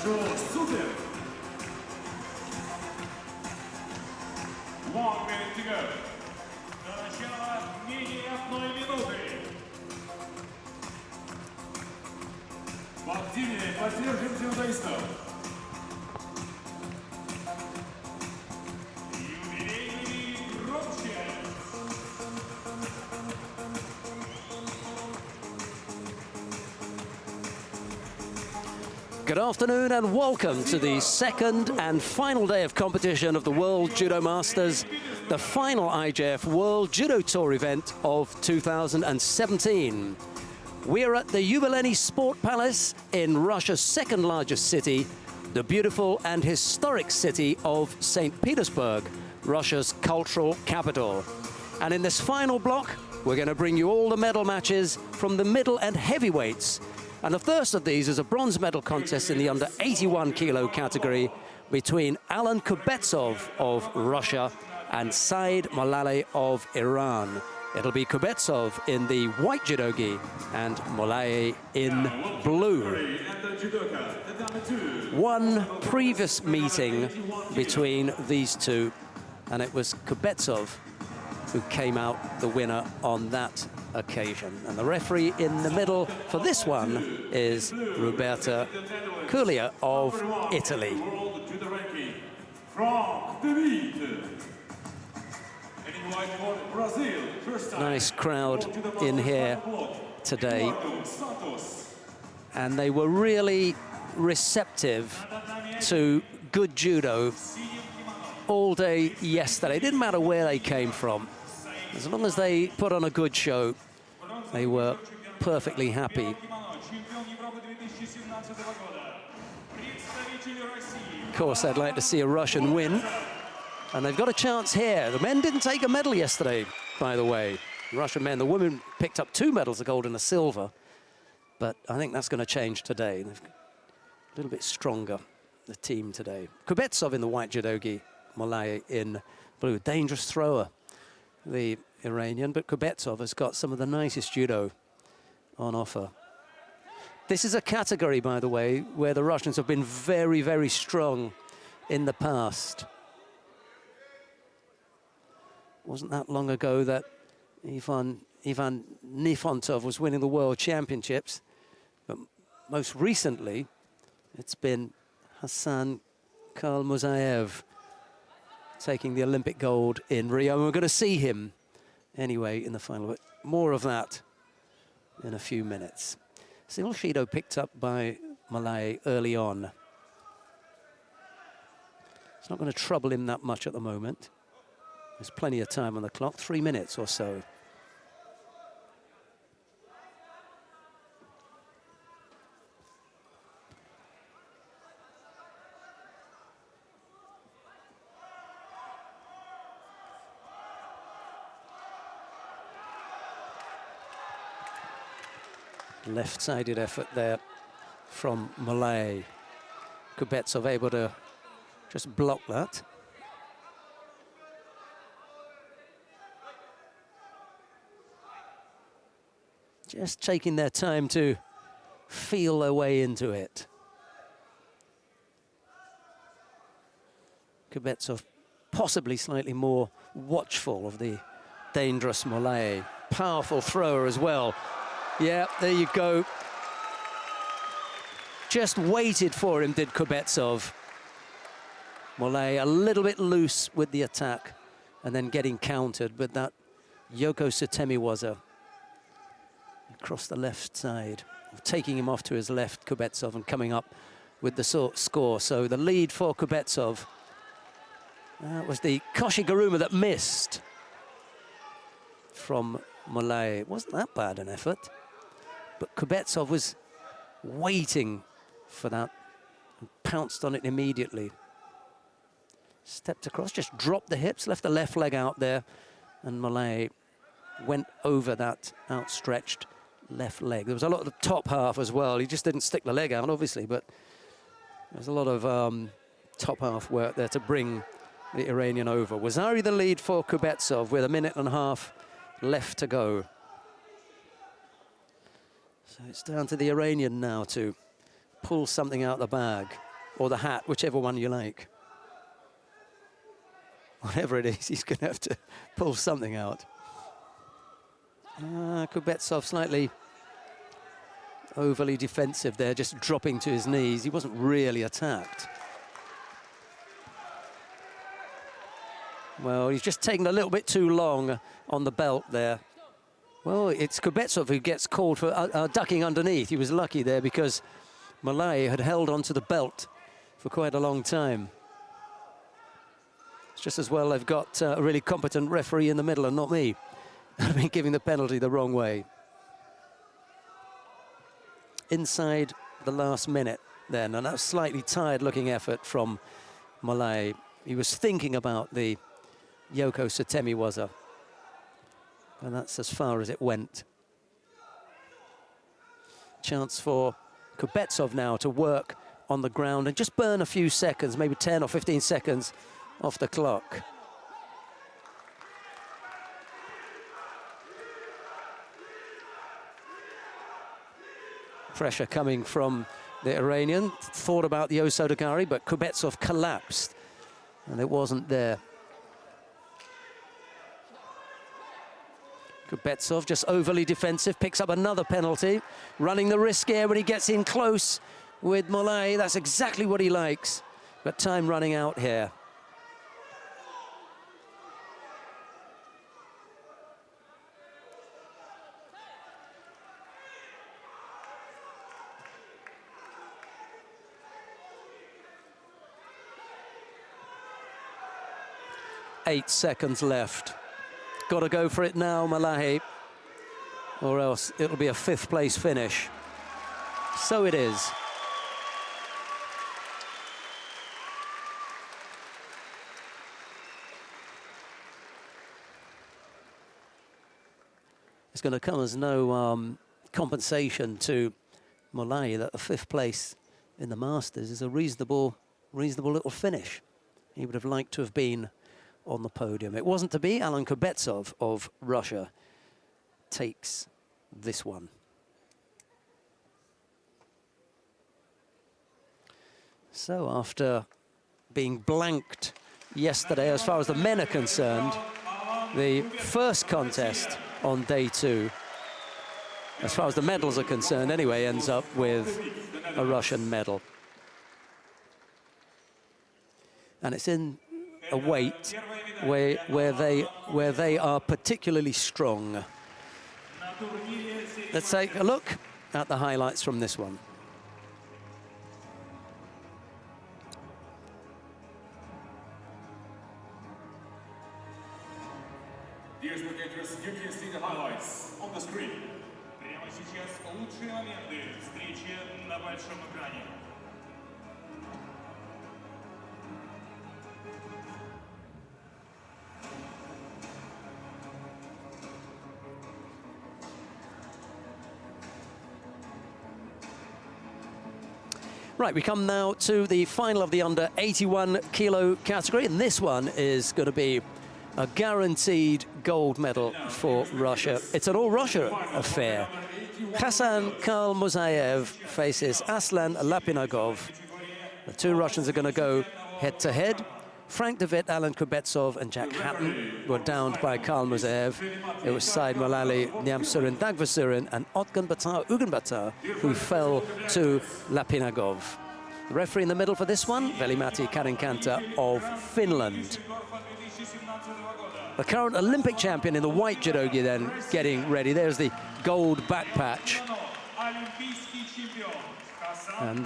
Хорошо, супер! 1 minute to go. До начала менее 1 минуты. В активе поддержим дзюдоистов. Юбилейный громче. Good afternoon and welcome to the second and final day of competition of the World Judo Masters, the final IJF World Judo Tour event of 2017. We're at the Yubileyny Sport Palace in Russia's second largest city, the beautiful and historic city of St. Petersburg, Russia's cultural capital. And in this final block, we're going to bring you all the medal matches from the middle and heavyweights. And the first of these is a bronze medal contest in the under 81 kilo category between Alan Kubetsov of Russia and Said Mollale of Iran. It'll be Kubetsov in the white judogi and Mollale in blue. One previous meeting between these two, and it was Kubetsov who came out the winner on that occasion. And the referee in the middle for this one is Roberta Culia of Italy. Nice crowd in here today. And they were really receptive to good judo all day yesterday. It didn't matter where they came from. As long as they put on a good show, they were perfectly happy. Of course, I'd like to see a Russian win. And they've got a chance here. The men didn't take a medal yesterday, by the way. The Russian men, the women picked up 2 medals, a gold and a silver. But I think that's going to change today. They're a little bit stronger, the team today. Kubetsov in the white judogi, Mollale in blue. Dangerous thrower, the Iranian, but Kubetsov has got some of the nicest judo on offer. This is a category, by the way, where the Russians have been very, very strong in the past. Wasn't that long ago that Ivan Nifontov was winning the World Championships, but most recently it's been Hassan Khalmuzaev taking the Olympic gold in Rio. And we're going to see him anyway in the final. But more of that in a few minutes. Single Shido picked up by Mollale early on. It's not going to trouble him that much at the moment. There's plenty of time on the clock, 3 minutes or so. Left-sided effort there from Mollale. Kubetsov able to just block that. Just taking their time to feel their way into it. Kubetsov possibly slightly more watchful of the dangerous Mollale. Powerful thrower as well. Yeah, there you go. Just waited for him, did Kubetsov. Mollale a little bit loose with the attack and then getting countered, but that Yoko Sutemiwaza across the left side, taking him off to his left, Kubetsov, and coming up with the score. So the lead for Kubetsov. That was the Koshi-Garuma that missed from Mollale. It wasn't that bad an effort. But Kubetsov was waiting for that and pounced on it immediately. Stepped across, just dropped the hips, left the left leg out there, and Mollale went over that outstretched left leg. There was a lot of the top half as well. He just didn't stick the leg out, obviously, but there's a lot of top half work there to bring the Iranian over. Wazari the lead for Kubetsov with 1.5 minutes left to go. So it's down to the Iranian now to pull something out of the bag. or the hat, whichever one you like. Whatever it is, he's going to have to pull something out. Kuznetsov slightly overly defensive there, just dropping to his knees. He wasn't really attacked. Well, he's just taken a little bit too long on the belt there. Well, it's Kuznetsov who gets called for ducking underneath. He was lucky there because Molay had held onto the belt for quite a long time. It's just as well they've got a really competent referee in the middle and not me. I've been giving the penalty the wrong way. Inside the last minute then, and that was slightly tired-looking effort from Molay. He was thinking about the Yoko Sotemi waza, and that's as far as it went. Chance for Kuznetsov now to work on the ground and just burn a few seconds, maybe 10 or 15 seconds off the clock. Pressure coming from the Iranian. Thought about the Osodagari, but Kuznetsov collapsed, and it wasn't there. Kuznetsov just overly defensive, picks up another penalty, running the risk here when he gets in close with Molay. That's exactly what he likes, but time running out here. Eight seconds left. Got to go for it now, Malahi, or else it'll be a fifth place finish. So it is. It's going to come as no compensation to Molay that the fifth place in the Masters is a reasonable little finish. He would have liked to have been on the podium. It wasn't to be. Alan Kuznetsov of Russia takes this one. So after being blanked yesterday as far as the men are concerned, the first contest on day two, as far as the medals are concerned anyway, ends up with a Russian medal. And it's in a weight where they are particularly strong. Let's take a look at the highlights from this one. Dear spectators, you can see the highlights on the screen. Прямо сейчас лучшие моменты встречи на большом экране. Right, we come now to the final of the under 81 kilo category, and this one is going to be a guaranteed gold medal for Russia. It's an all-Russia affair. Hassan Khalmuzayev faces Aslan Lapinagov. The two Russians are going to go head-to-head. Frank De Witt, Alan Kuznetsov, and Jack Hatton were downed by Khalmuzayev. It was Said Malali, Nyamsurin Dagvasurin, and Otgan Batar Uganbatar who fell to Lapinagov. The referee in the middle for this one, Veli-Matti Karinkanta of Finland. The current Olympic champion in the white judogi then getting ready. There's the gold back patch. And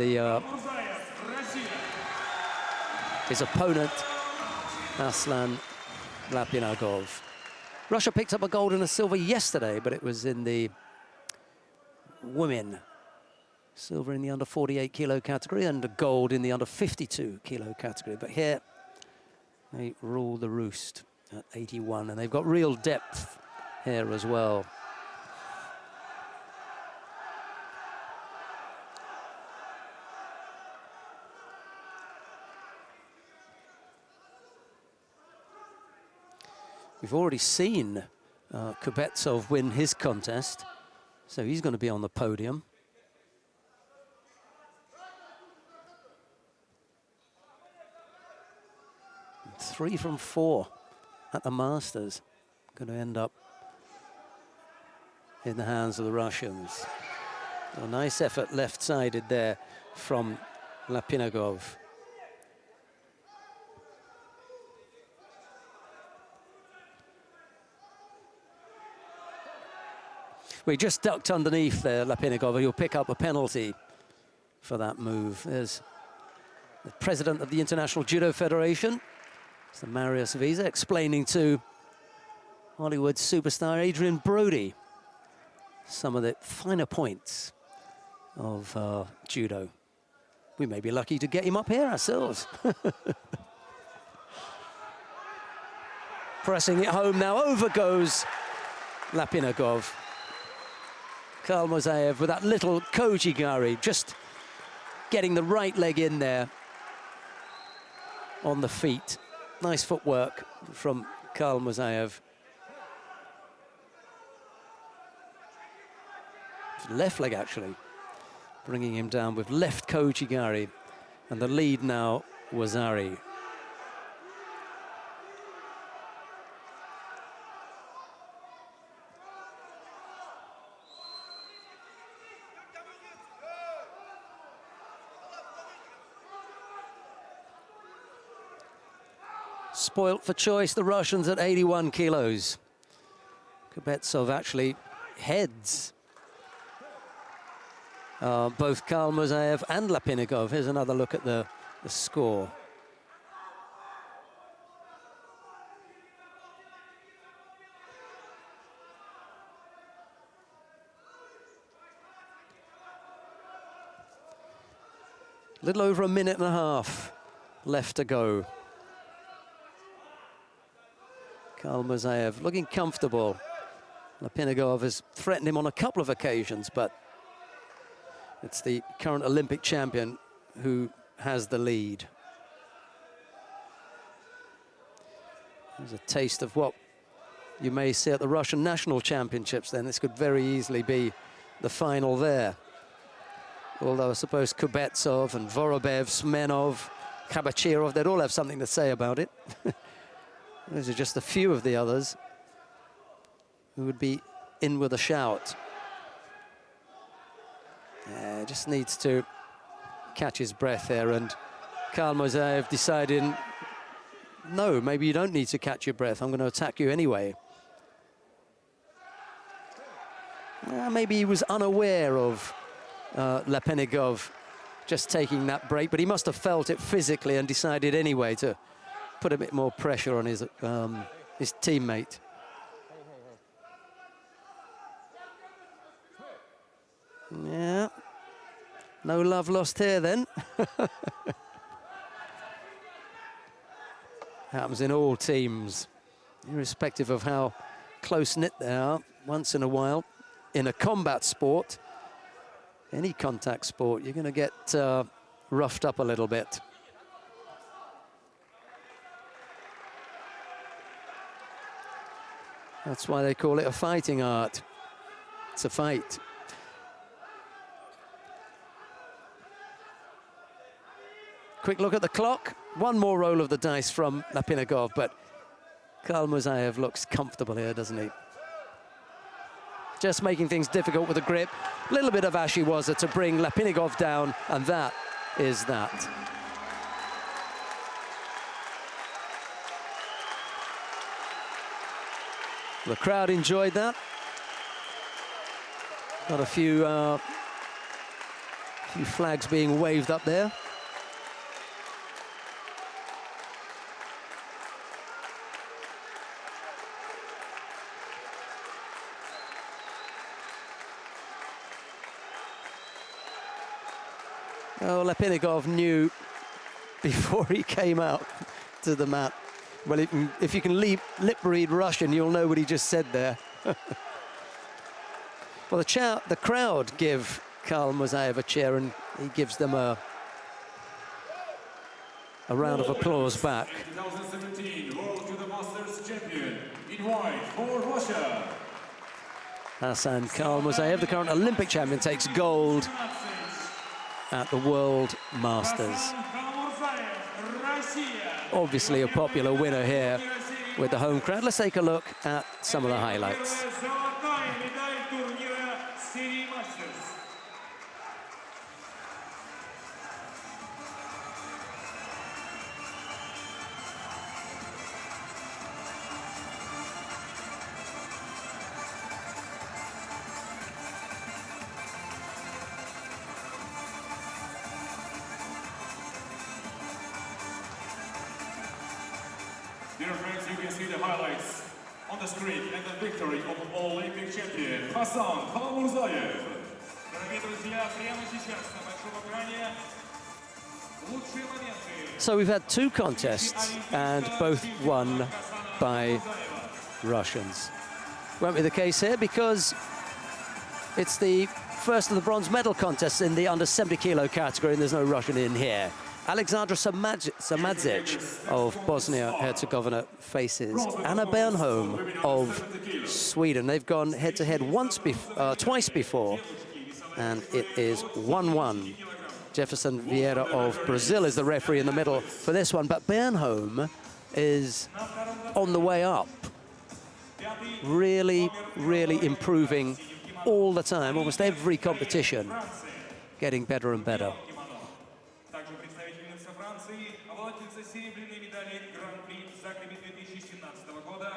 his opponent, Aslan Lapinagov. Russia picked up a gold and a silver yesterday, but it was in the women. Silver in the under 48 kilo category and a gold in the under 52 kilo category. But here they rule the roost at 81, and they've got real depth here as well. We've already seen Kuznetsov win his contest, so he's going to be on the podium. 3 from 4 at the Masters. Going to end up in the hands of the Russians. A nice effort left-sided there from Lapinagov. We just ducked underneath there, Lapinagov. He'll pick up a penalty for that move. There's the president of the International Judo Federation, Mr. Marius Wiese, explaining to Hollywood superstar Adrian Brody some of the finer points of judo. We may be lucky to get him up here ourselves. Pressing it home now, over goes Lapinagov. Karl Moiseev with that little Koji-gari, just getting the right leg in there on the feet. Nice footwork from Karl Moiseev. Left leg, actually, bringing him down with left Koji-gari. And the lead now was Ari. Spoilt for choice, the Russians at 81 kilos. Kubetsov actually heads both Karl Moiseev and Lapinagov. Here's another look at the score. A little over a minute and a half left to go. Karl Moiseev looking comfortable. Lapinagov has threatened him on a couple of occasions, but it's the current Olympic champion who has the lead. There's a taste of what you may see at the Russian National Championships then. This could very easily be the final there. Although I suppose Kubetsov and Vorobev, Smenov, Khabachirov, they'd all have something to say about it. Those are just a few of the others who would be in with a shout. Yeah, just needs to catch his breath there, and Karl Moiseev decided, no, maybe you don't need to catch your breath. I'm going to attack you anyway. Maybe he was unaware of Lapinagov just taking that break, but he must have felt it physically and decided anyway to put a bit more pressure on his teammate. Yeah, no love lost here then. Happens in all teams, irrespective of how close-knit they are. Once in a while, in a combat sport, any contact sport, you're going to get roughed up a little bit. That's why they call it a fighting art. It's a fight. Quick look at the clock. One more roll of the dice from Lapinagov, but Karl Moiseev looks comfortable here, doesn't he? Just making things difficult with the grip. A little bit of Ashiwaza to bring Lapinagov down, and that is that. The crowd enjoyed that. Got a few flags being waved up there. Oh, Lapinagov knew before he came out to the mat. Well, if you can lip read Russian, you'll know what he just said there. Well, the crowd give Karl Moiseev a cheer, and he gives them a round of applause back. 2017 World Judo Masters champion in white for Russia. Hassan Karl Moiseev, the current Olympic champion, takes gold at the World Masters. Hassan Karl Moiseev, Russia. obviously a popular winner here with the home crowd. Let's take a look at some of the highlights. Золотая медаль турнира серии Masters. Dear friends, you can see the highlights on the screen and the victory of Olympic champion Hasan Khalmurzayev. Дорогие друзья, прямо сейчас на большом экране лучшие моменты. So we've had two contests and both won by Russians. Won't be the case here because it's the first of the bronze medal contests in the under 70 kilo category and there's no Russian in here. Alexandra Samadzic of Bosnia-Herzegovina faces Anna Bernholm of Sweden. They've gone head-to-head twice before, and it is 1-1. Jefferson Vieira of Brazil is the referee in the middle for this one, but Bernholm is on the way up. Really, really improving all the time, almost every competition, getting better and better. Также представительница Франции, обладательница серебряной медали Гран-при Загребе 2017 года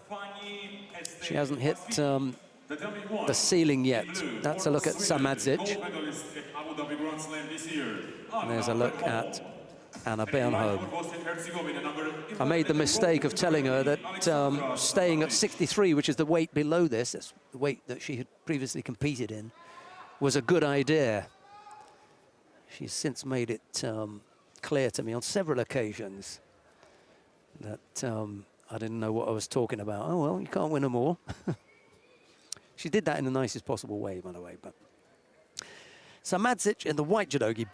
Фанни Эстель. She hasn't hit the ceiling yet. That's a look at Samadzic. And there's a look at Anna Bernholm. I made the mistake of telling her that staying at 63, which is the weight below this, that's the weight that she had previously competed in, was a good idea. She's since made it clear to me on several occasions that I didn't know what I was talking about. Oh, well, you can't win them all. She did that in the nicest possible way, by the way. But Samadzic in the white judogi,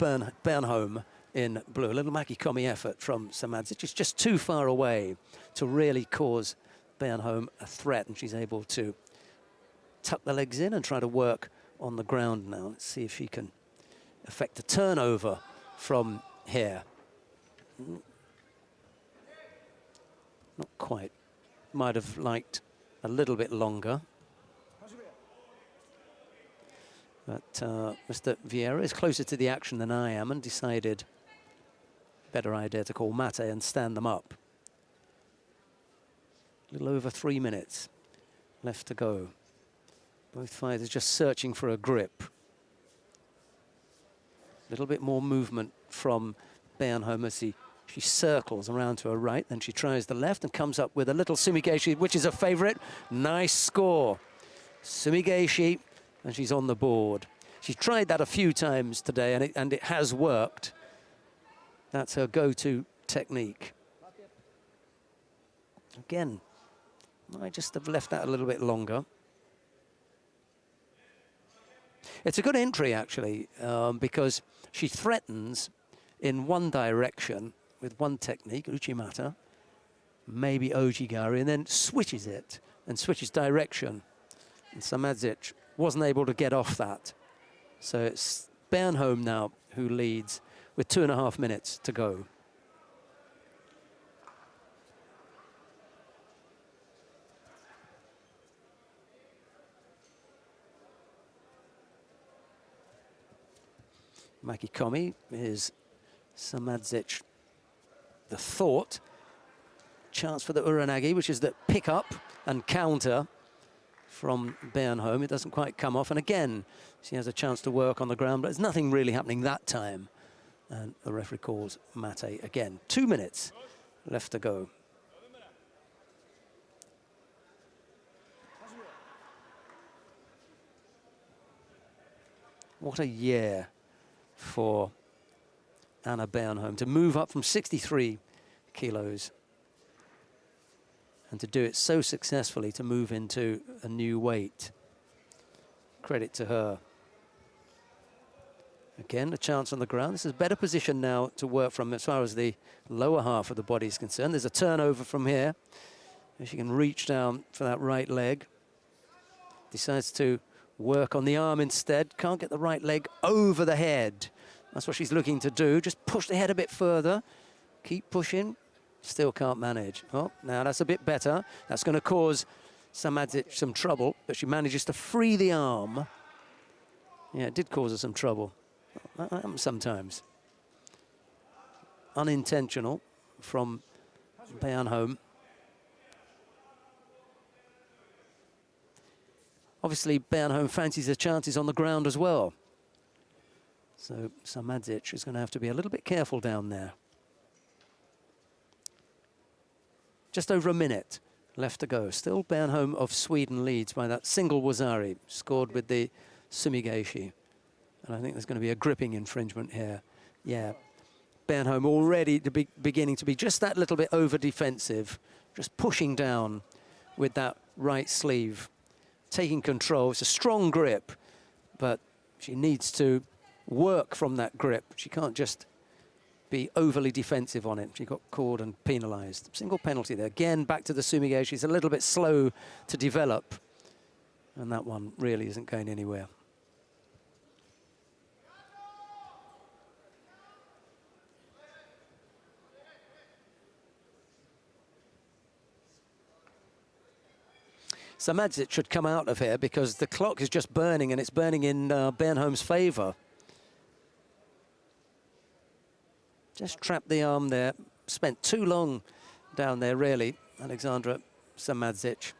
Bernholm in blue. A little Makikomi effort from Samadzic. It's just too far away to really cause Bernholm a threat, and she's able to tuck the legs in and try to work on the ground now. Let's see if she can affect a turnover from here. Not quite. Might have liked a little bit longer. But Mr. Vieira is closer to the action than I am and decided better idea to call mate and stand them up. A little over 3 minutes left to go. Both fighters just searching for a grip. A little bit more movement from Bernholm as she circles around to her right, then she tries the left and comes up with a little Sumigeshi, which is a favorite. Nice score. Sumigeshi, and she's on the board. She's tried that a few times today, and it has worked. That's her go-to technique. Again, I just have left that a little bit longer. It's a good entry, actually, because she threatens in one direction with one technique, Uchimata, maybe Ojigari, and then switches it and switches direction. And Samadzic wasn't able to get off that. So it's Bernholm now who leads with 2.5 minutes to go. Makikomi is Samadzic the thought. Chance for the Uranagi, which is the pick up and counter from Bernholm. It doesn't quite come off. And again, she has a chance to work on the ground, but there's nothing really happening that time. And the referee calls mate again. 2 minutes left to go. What a year for Anna Bernholm to move up from 63 kilos and to do it so successfully, to move into a new weight. Credit to her. Again, a chance on the ground. This is a better position now to work from as far as the lower half of the body is concerned. There's a turnover from here. She can reach down for that right leg. Decides to work on the arm instead. Can't get the right leg over the head. That's what she's looking to do. Just push the head a bit further. Keep pushing. Still can't manage. Oh, now that's a bit better. That's going to cause Samadzic some trouble, but she manages to free the arm. Yeah, it did cause her some trouble. That happens sometimes. Unintentional from Bernholm. Obviously, Bernholm fancies her chances on the ground as well. So Samadzic is going to have to be a little bit careful down there. Just over a minute left to go. Still Bernholm of Sweden leads by that single Wazari, scored with the Sumigaeshi. And I think there's going to be a gripping infringement here. Yeah, Bernholm already beginning to be just that little bit over-defensive, just pushing down with that right sleeve, taking control. It's a strong grip, but she needs to work from that grip. She can't just be overly defensive on it. She got caught and penalised. Single penalty there. Again, back to the Sumigaeshi. She's a little bit slow to develop, and that one really isn't going anywhere. Samadzic should come out of here because the clock is just burning, and it's burning in Bernholm's favour. Just trapped the arm there. Spent too long down there, really, Alexandra Samadzic.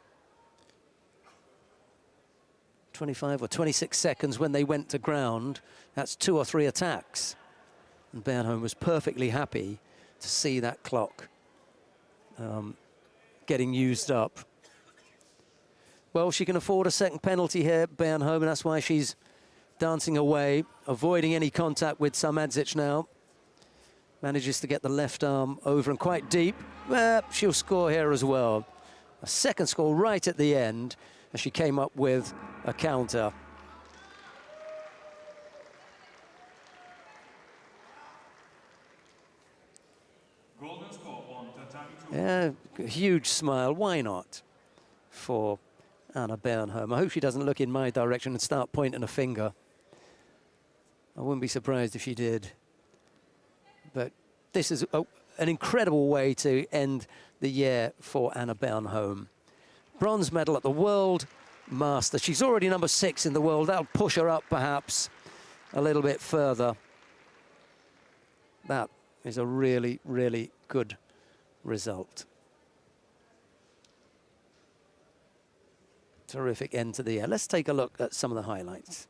25 or 26 seconds when they went to ground. That's 2 or 3 attacks. And Bernholm was perfectly happy to see that clock getting used up. Well, she can afford a second penalty here, Bernholm, and that's why she's dancing away, avoiding any contact with Samadzic now. Manages to get the left arm over and quite deep. Well, she'll score here as well. A second score right at the end, as she came up with a counter. Golden score on tatami 2. Yeah, huge smile. Why not? For Anna Bernholm. I hope she doesn't look in my direction and start pointing a finger. I wouldn't be surprised if she did. But this is an incredible way to end the year for Anna Bernholm. Bronze medal at the World Masters. She's already number 6 in the world. That'll push her up perhaps a little bit further. That is a really, really good result. Terrific end to the year. Let's take a look at some of the highlights.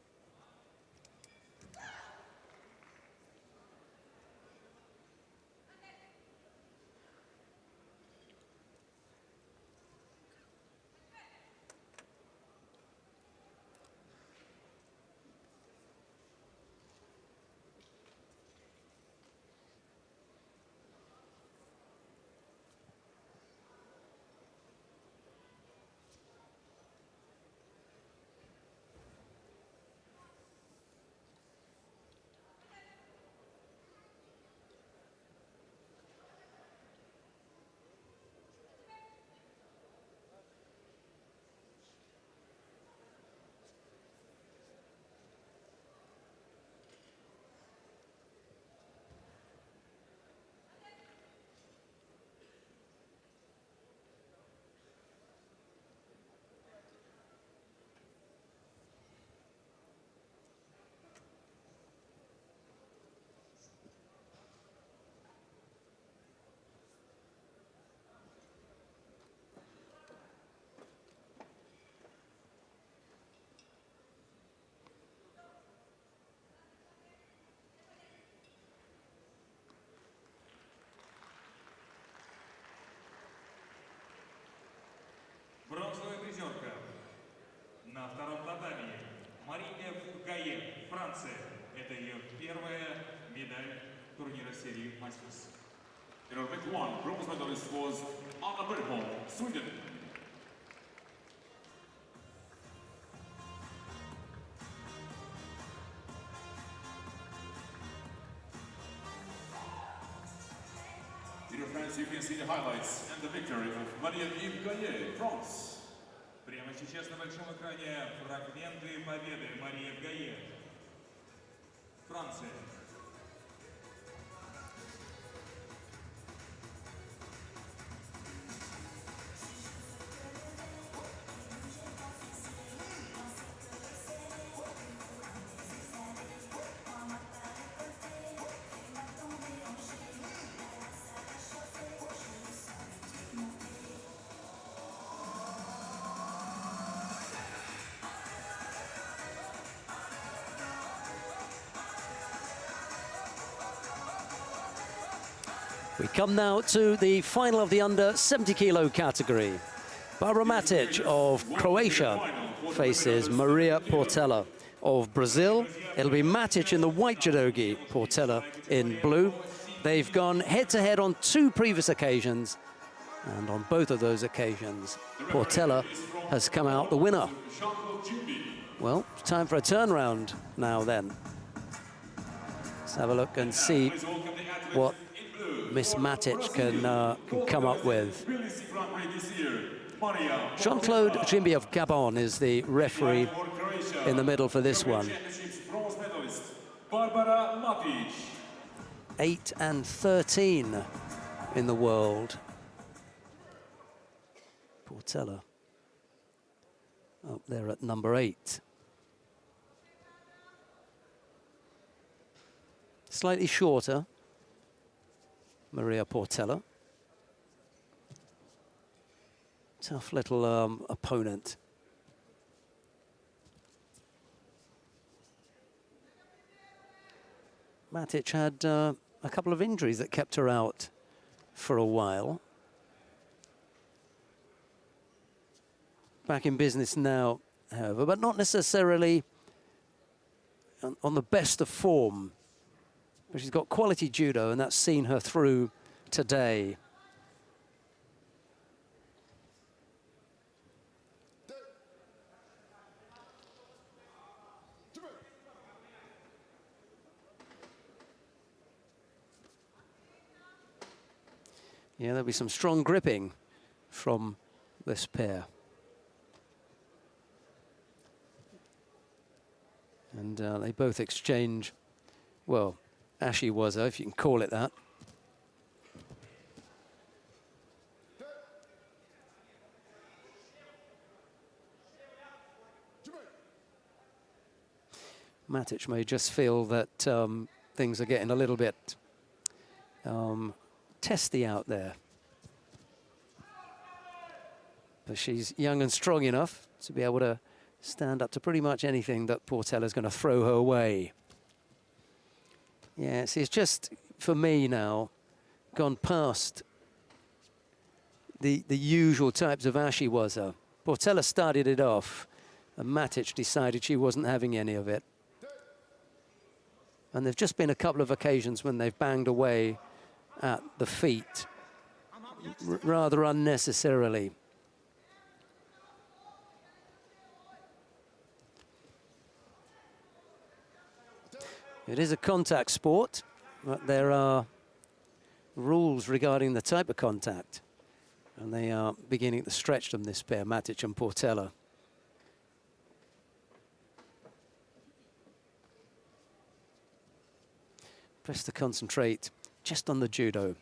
Бронзовая призерка на втором татами Мария Гаен, Франция. Это ее первая медаль турнира серии Masters. In our 21, bronze medalist was Anna Bernholm, Sweden. Dear friends, you can see the highlights and the victory of Marie-Yves Gaillet, France. Прямо сейчас на большом экране фрагменты победы Марии Гаillet, Франция. We come now to the final of the under 70 kilo category. Barbara Matic of Croatia faces Maria Portela of Brazil. It'll be Matic in the white judogi, Portela in blue. They've gone head-to-head on 2 previous occasions, and on both of those occasions, Portela has come out the winner. Well, it's time for a turnaround now then. Let's have a look and see what Miss Matic can come up with. Jean-Claude Jimby of Gabon is the referee in the middle for this one. 8 and 13 in the world. Portela up there at number 8. Slightly shorter, Maria Portela. Tough little opponent. Matic had a couple of injuries that kept her out for a while. Back in business now, however, but not necessarily on the best of form. But she's got quality judo, and that's seen her through today. Yeah, there'll be some strong gripping from this pair. And they both exchange, well, ashiwaza, if you can call it that. Matic may just feel that things are getting a little bit testy out there. But she's young and strong enough to be able to stand up to pretty much anything that Portela's going to throw her way. Yes, it's just, for me now, gone past the usual types of ashiwaza. Portela started it off, and Matic decided she wasn't having any of it. And there've just been a couple of occasions when they've banged away at the feet, rather unnecessarily. It is a contact sport, but there are rules regarding the type of contact, and they are beginning to stretch them, this pair, Matic and Portela. Best to concentrate just on the judo.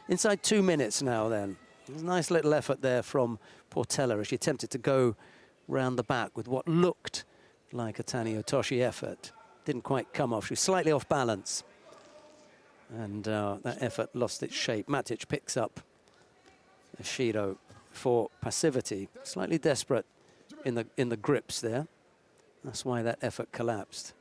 Inside 2 minutes now then. There's a nice little effort there from Portela as she attempted to go round the back with what looked like a Tani Otoshi effort. Didn't quite come off. She was slightly off balance. And that effort lost its shape. Matic picks up a Shido for passivity. Slightly desperate in the grips there. That's why that effort collapsed.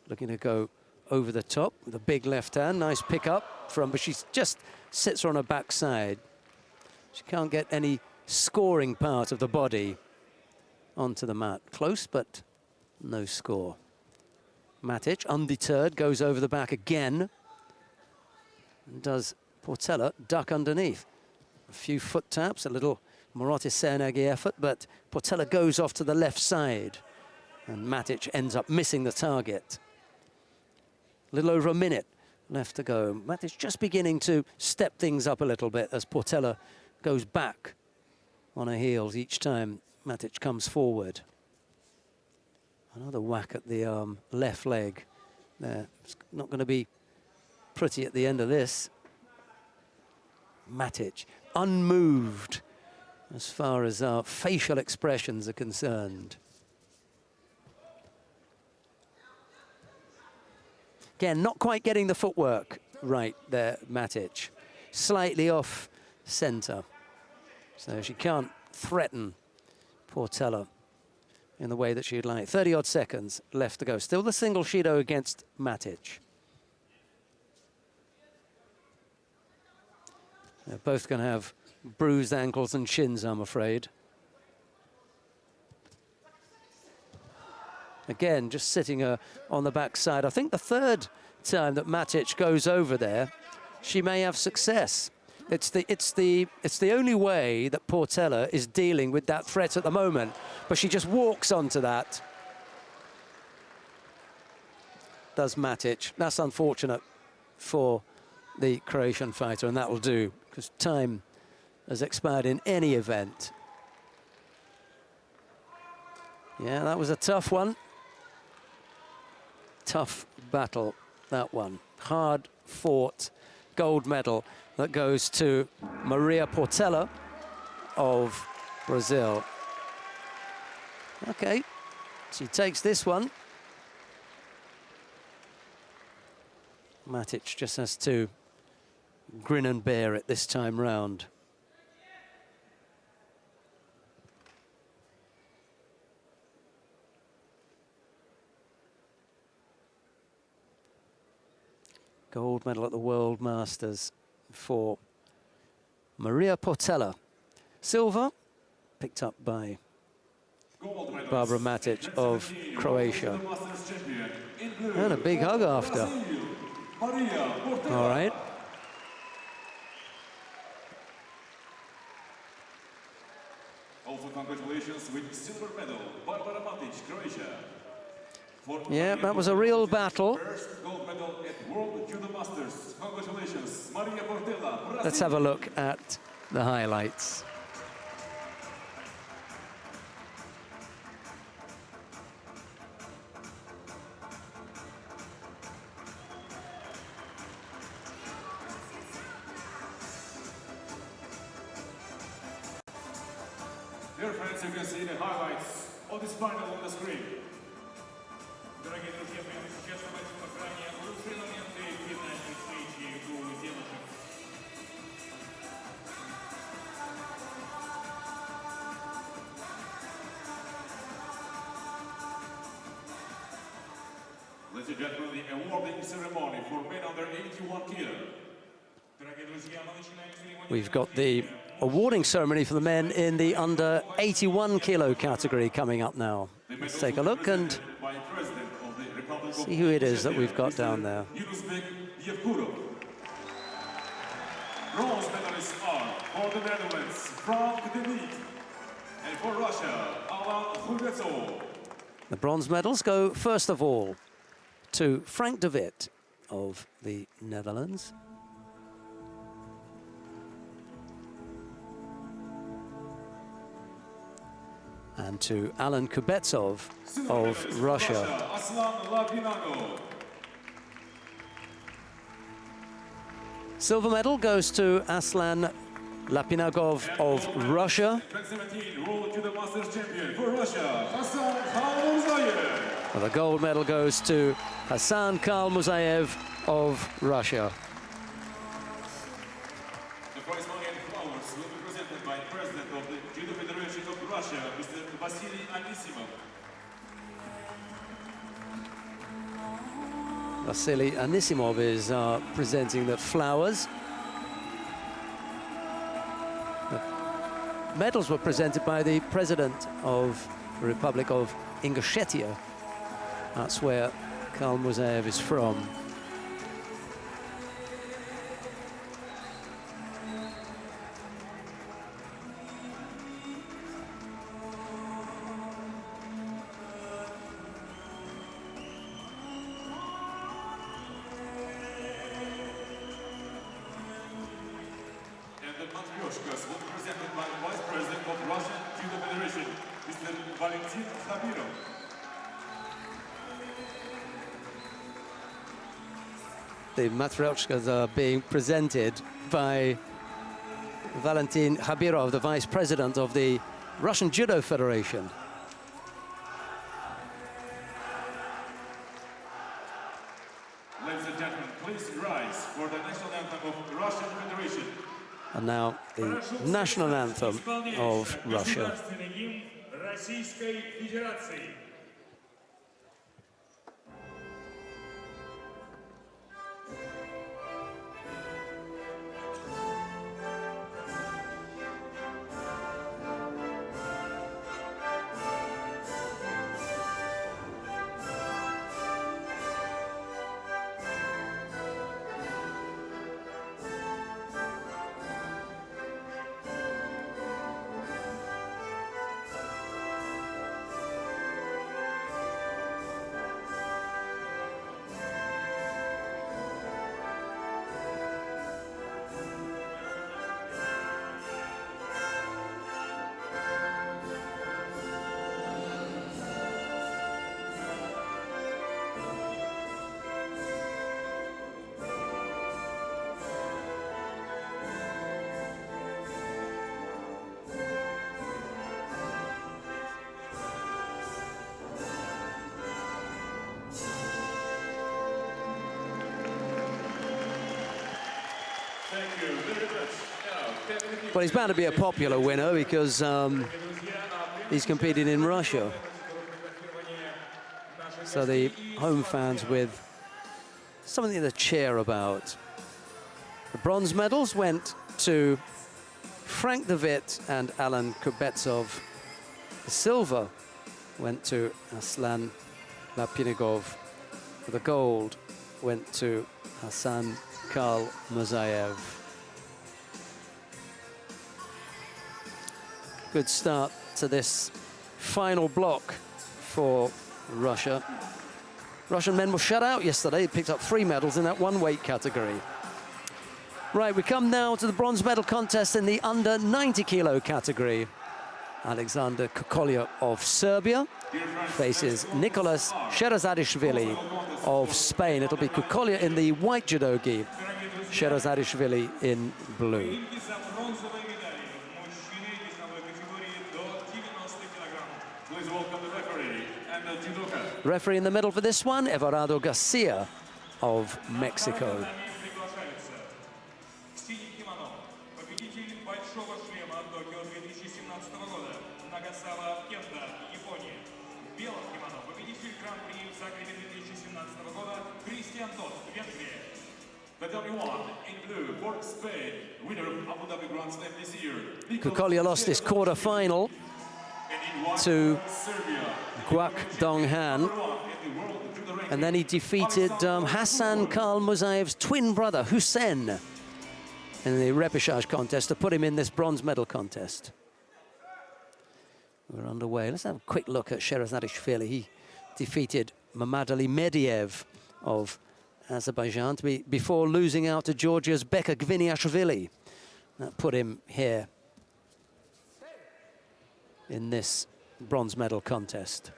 Looking to go over the top with a big left hand. Nice pick up from, but she just sits her on her backside. She can't get any scoring part of the body onto the mat. Close, but no score. Matic, undeterred, goes over the back again. And does Portela duck underneath. A few foot taps, a little Morote Seoinage effort, but Portela goes off to the left side. And Matic ends up missing the target. A little over a minute left to go. Matic just beginning to step things up a little bit as Portela goes back on her heels each time Matic comes forward. Another whack at the left leg there. It's not going to be pretty at the end of this. Matic, unmoved as far as our facial expressions are concerned. Again, not quite getting the footwork right there, Matic. Slightly off center. So she can't threaten Portela in the way that she'd like. 30-odd seconds left to go. Still the single Shido against Matic. They're both going to have bruised ankles and shins, I'm afraid. Again, just sitting her on the backside. I think the third time that Matic goes over there, she may have success. It's the only way that Portela is dealing with that threat at the moment. But she just walks onto that. Does Matic. That's unfortunate for the Croatian fighter, and that will do, because time has expired in any event. Yeah, that was a tough one. Tough battle, that one. Hard fought gold medal that goes to Maria Portela of Brazil. Okay, she takes this one. Matic just has to grin and bear it this time round. Gold medal at the World Masters for Maria Portela. Silver picked up by Barbara Matic of Croatia. And a big hug after. All right. Also, congratulations with silver medal, Barbara Matic, Croatia. Yeah, that was a real battle. First gold medal at World Judo Masters. Congratulations, Maria Portela, Brazil. Let's have a look at the highlights. Dear friends, you can see the highlights of this final on the screen. Дорогие друзья, прямо сейчас на вашем экране лучшие моменты финальной встречи двух девушек. Ladies and gentlemen, the awarding ceremony for men under 81 kilo. Дорогие друзья, мы начинаем церемонию. We've got the awarding ceremony for the men in the under 81 kilo category coming up now. Let's take a look and see who it is that we've got down there. Bronze medalists are for the Netherlands, Frank de Wiet, and for Russia, Alan Khudetsov. The bronze medals go first of all to Frank de Wiet of the Netherlands. And to Alan Kubetsov of Russia. Aslan Lapinago. Silver medal goes to Aslan Lapinagov of Russia. 2017 World Judo Masters champion for Russia, Hassan Khalmuzayev. And the gold medal goes to Hassan Khalmuzayev of Russia. The prize money and flowers will be presented by President of the Judo Federation of Russia, Mr. Vasily Anisimov. Vasily Anisimov is presenting the flowers. The medals were presented by the President of the Republic of Ingushetia. That's where Khalmuzayev is from. And the Matryoshkas will be presented by Vice President of Russian Judo Federation, Mr. Valentin Khabirov. The Matryoshkas are being presented by Valentin Khabirov, the Vice President of the Russian Judo Federation. Ladies and gentlemen, please rise for the national anthem of Russian Federation. And now the national anthem of Russia. Российской Федерации. Well, he's bound to be a popular winner because he's competing in Russia. So the home fans with something to cheer about. The bronze medals went to Frank De Witt and Alan Kubetsov. The silver went to Aslan Lapinigov. The gold went to Hassan Karl Musayev. Good start to this final block for Russia. Russian men were shut out yesterday. They picked up 3 medals in that one weight category. Right, we come now to the bronze medal contest in the under 90 kilo category. Alexander Kukolya of Serbia faces Nicolas Sherazadishvili of Spain. It'll be Kukolya in the white judogi, Sherazadishvili in blue. Referee in the middle for this one, Everardo Garcia of Mexico. Kukolya lost his quarter-final to Guak Donghan, and then he defeated Hassan Karl Musayev's twin brother, Hussein, in the repechage contest to put him in this bronze medal contest. We're underway. Let's have a quick look at Sherazadishvili. He defeated Mamadali Mediev of Azerbaijan before losing out to Georgia's Beka Gviniashvili. That put him here in this bronze medal contest.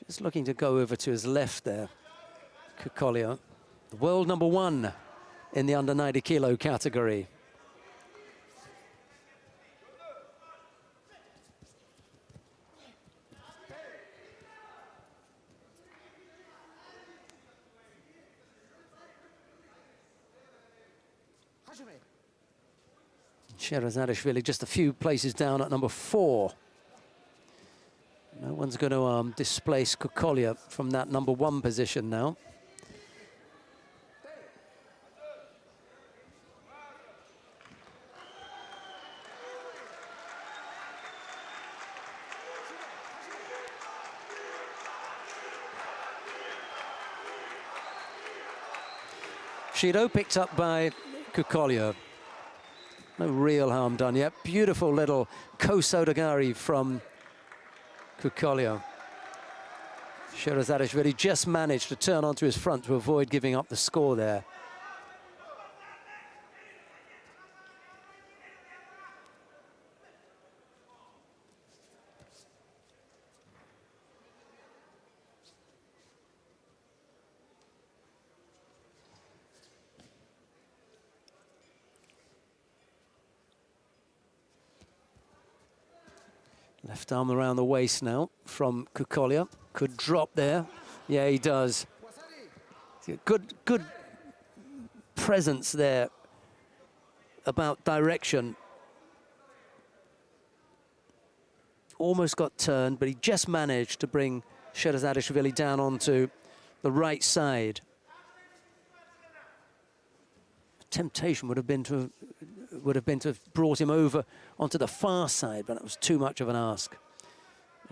Just looking to go over to his left there, Kukolya, the world #1 in the under 90 kilo category. Sherazadishvili just a few places down at #4. No one's going to displace Kukolya from that #1 position now. Shido picked up by Kukolya. No real harm done yet. Beautiful little Kosodagari from Kukolya. Sherazadishvili just managed to turn onto his front to avoid giving up the score there. Left arm around the waist now from Kukolya. Could drop there. Yeah, he does. Good presence there about direction. Almost got turned, but he just managed to bring Sherazadishvili down onto the right side. Temptation would have been to have brought him over onto the far side, but that was too much of an ask.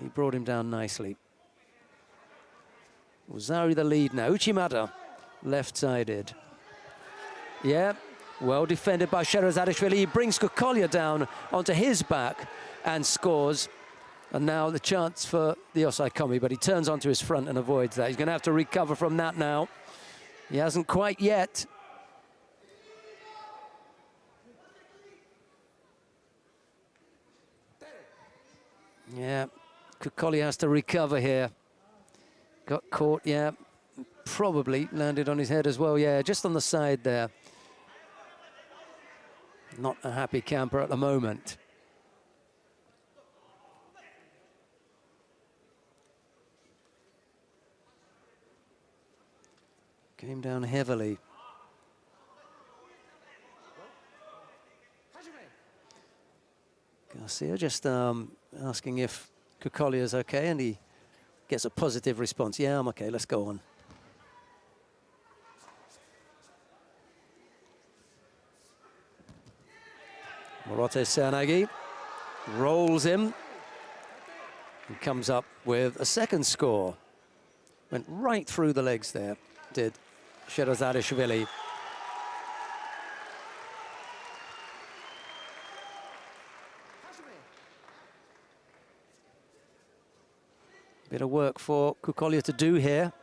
He brought him down nicely. Uzari the lead now. Uchimata, left-sided. Yeah, well defended by Sherazadishvili. He brings Kukolya down onto his back and scores. And now the chance for the Osaikomi, but he turns onto his front and avoids that. He's going to have to recover from that now. He hasn't quite yet. Yeah, Kukolia has to recover here. Got caught, yeah. Probably landed on his head as well, yeah, just on the side there. Not a happy camper at the moment. Came down heavily. Garcia just asking if Kukolia's okay, and he gets a positive response. Yeah, I'm okay, let's go on. Morote Seoinage rolls him and comes up with a second score. Went right through the legs there, did Sherazadishvili. Bit of work for Kukolia to do here.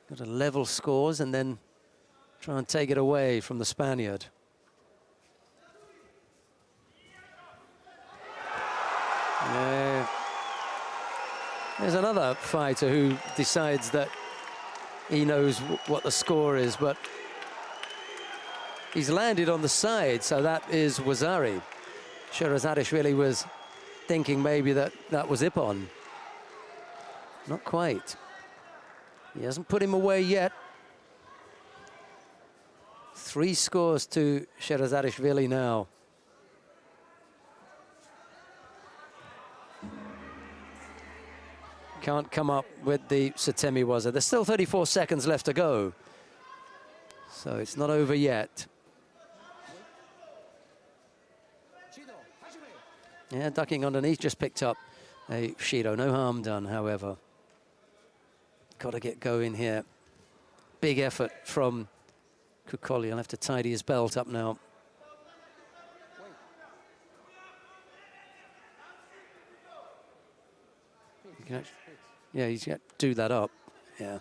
Got to level scores and then try and take it away from the Spaniard. Yeah. There's another fighter who decides that he knows what the score is, but he's landed on the side, so that is Wazari. Sherazadishvili was thinking maybe that was Ippon. Not quite. He hasn't put him away yet. 3 scores to Sherazadishvili now. Can't come up with the Satemi Waza. There's still 34 seconds left to go. So it's not over yet. Yeah, ducking underneath, just picked up a Shido. No harm done, however. Got to get going here. Big effort from Kukolia. He'll have to tidy his belt up now. You can actually, yeah, he's got to do that up. Yeah.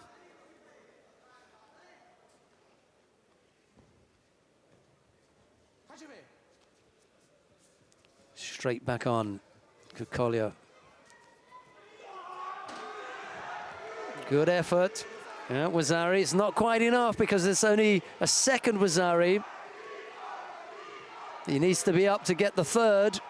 Straight back on Kukolia. Good effort. Yeah, Wazari. It's not quite enough because it's only a second Wazari. He needs to be up to get the third.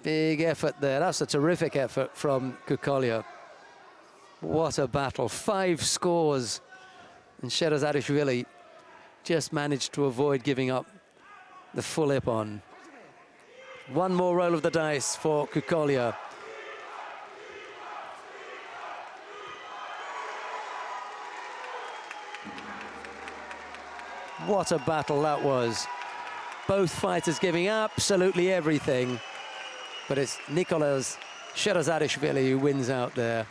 Big effort there. That's a terrific effort from Kukolia. What a battle. 5 scores. And Sherazadishvili just managed to avoid giving up the full Ippon. One more roll of the dice for Kukolia. What a battle that was. Both fighters giving absolutely everything. But it's Nicolas Sherazadishvili who wins out there.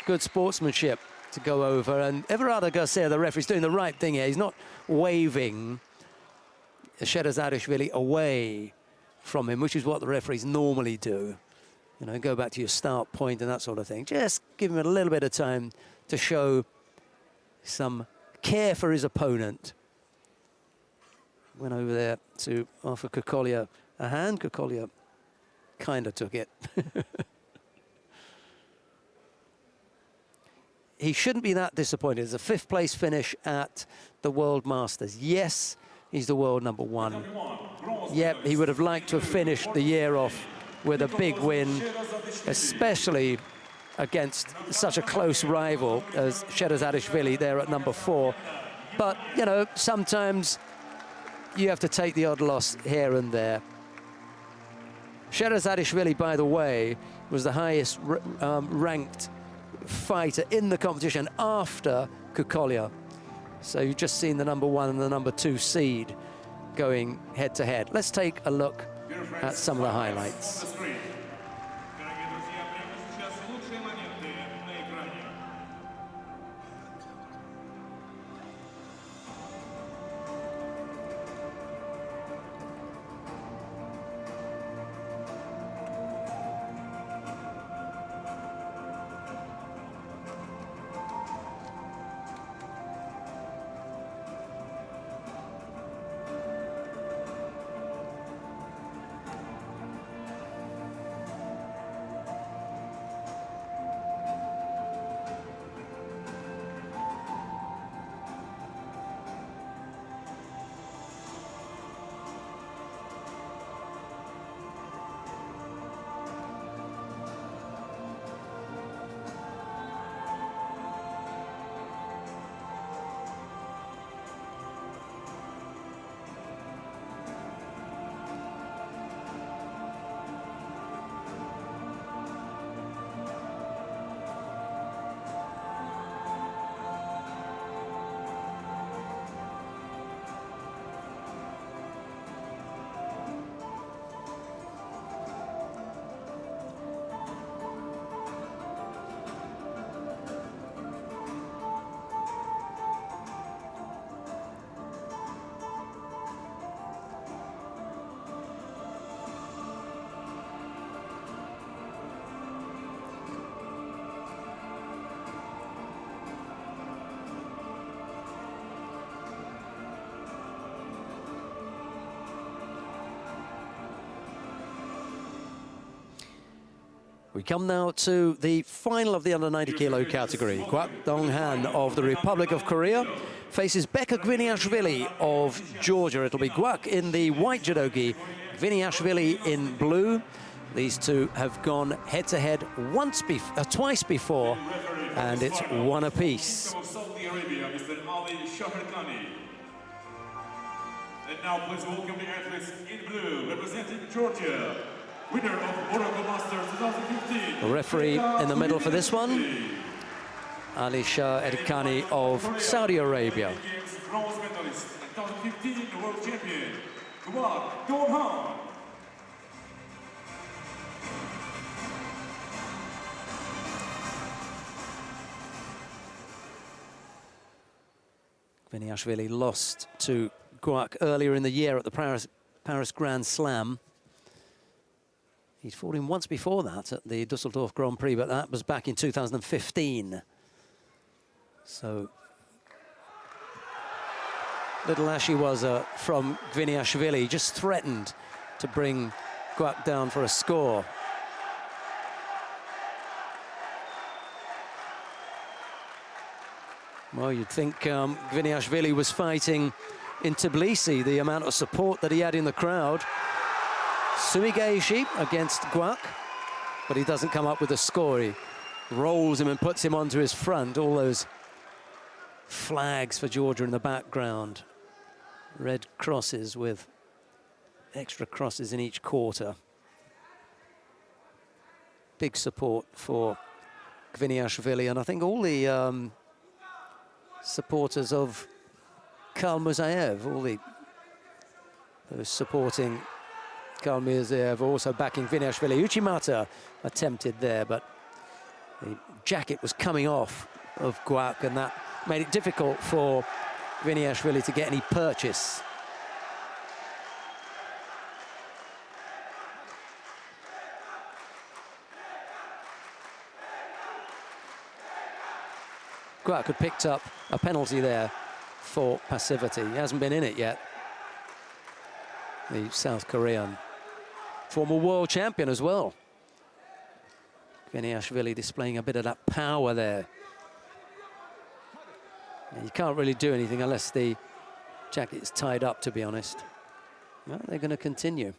Good sportsmanship to go over. And Everardo Garcia, the referee's doing the right thing here. He's not waving Sherazadishvili away from him, which is what the referees normally do. You know, go back to your start point and that sort of thing. Just give him a little bit of time to show some care for his opponent. Went over there to offer Kukolia a hand. Kukolia kind of took it. He shouldn't be that disappointed. It's a 5th place finish at the World Masters. Yes, he's the world number 1. Yep, he would have liked to have finished the year off with a big win, especially against such a close rival as Sherazadishvili there at number 4. But, you know, sometimes you have to take the odd loss here and there. Sherazadishvili, by the way, was the highest ranked fighter in the competition after Kukolia. So you've just seen the number 1 and the number 2 seed going head to head. Let's take a look at some of the highlights. We come now to the final of the under 90 kilo category. Kwak Dong-han of the Republic of Korea faces Beka Gviniashvili of Georgia. It'll be Kwak in the white judogi, Gviniashvili in blue. These two have gone head-to-head twice before, and it's one apiece. Saudi Arabia, Mr. Ali Shahrkhani. And now please welcome the athletes in blue, representing Georgia, winner of Morocco Masters 2015. The referee in the middle for this one, Ali Shahrkhani of Saudi Arabia. Bronze medalist, 2015 world champion, Kwak Dong-han. Gviniashvili lost to Kwak earlier in the year at the Paris Grand Slam. He'd fought him once before that at the Dusseldorf Grand Prix, but that was back in 2015. So, little Ashiwaza from Gviniashvili just threatened to bring Kwak down for a score. Well, you'd think Gviniashvili was fighting in Tbilisi, the amount of support that he had in the crowd. Suigeishi against Kwak, but he doesn't come up with a score. He rolls him and puts him onto his front. All those flags for Georgia in the background. Red crosses with extra crosses in each quarter. Big support for Gviniashvili, and I think all the supporters of Khalmuzayev, those supporting Khalmuzayev, also backing Gviniashvili. Uchimata attempted there, but the jacket was coming off of Kwak, and that made it difficult for Gviniashvili to get any purchase. Kwak had picked up a penalty there for passivity. He hasn't been in it yet. The South Korean, former world champion as well. Gviniashvili displaying a bit of that power there. You can't really do anything unless the jacket is tied up, to be honest. Well, they're going to continue.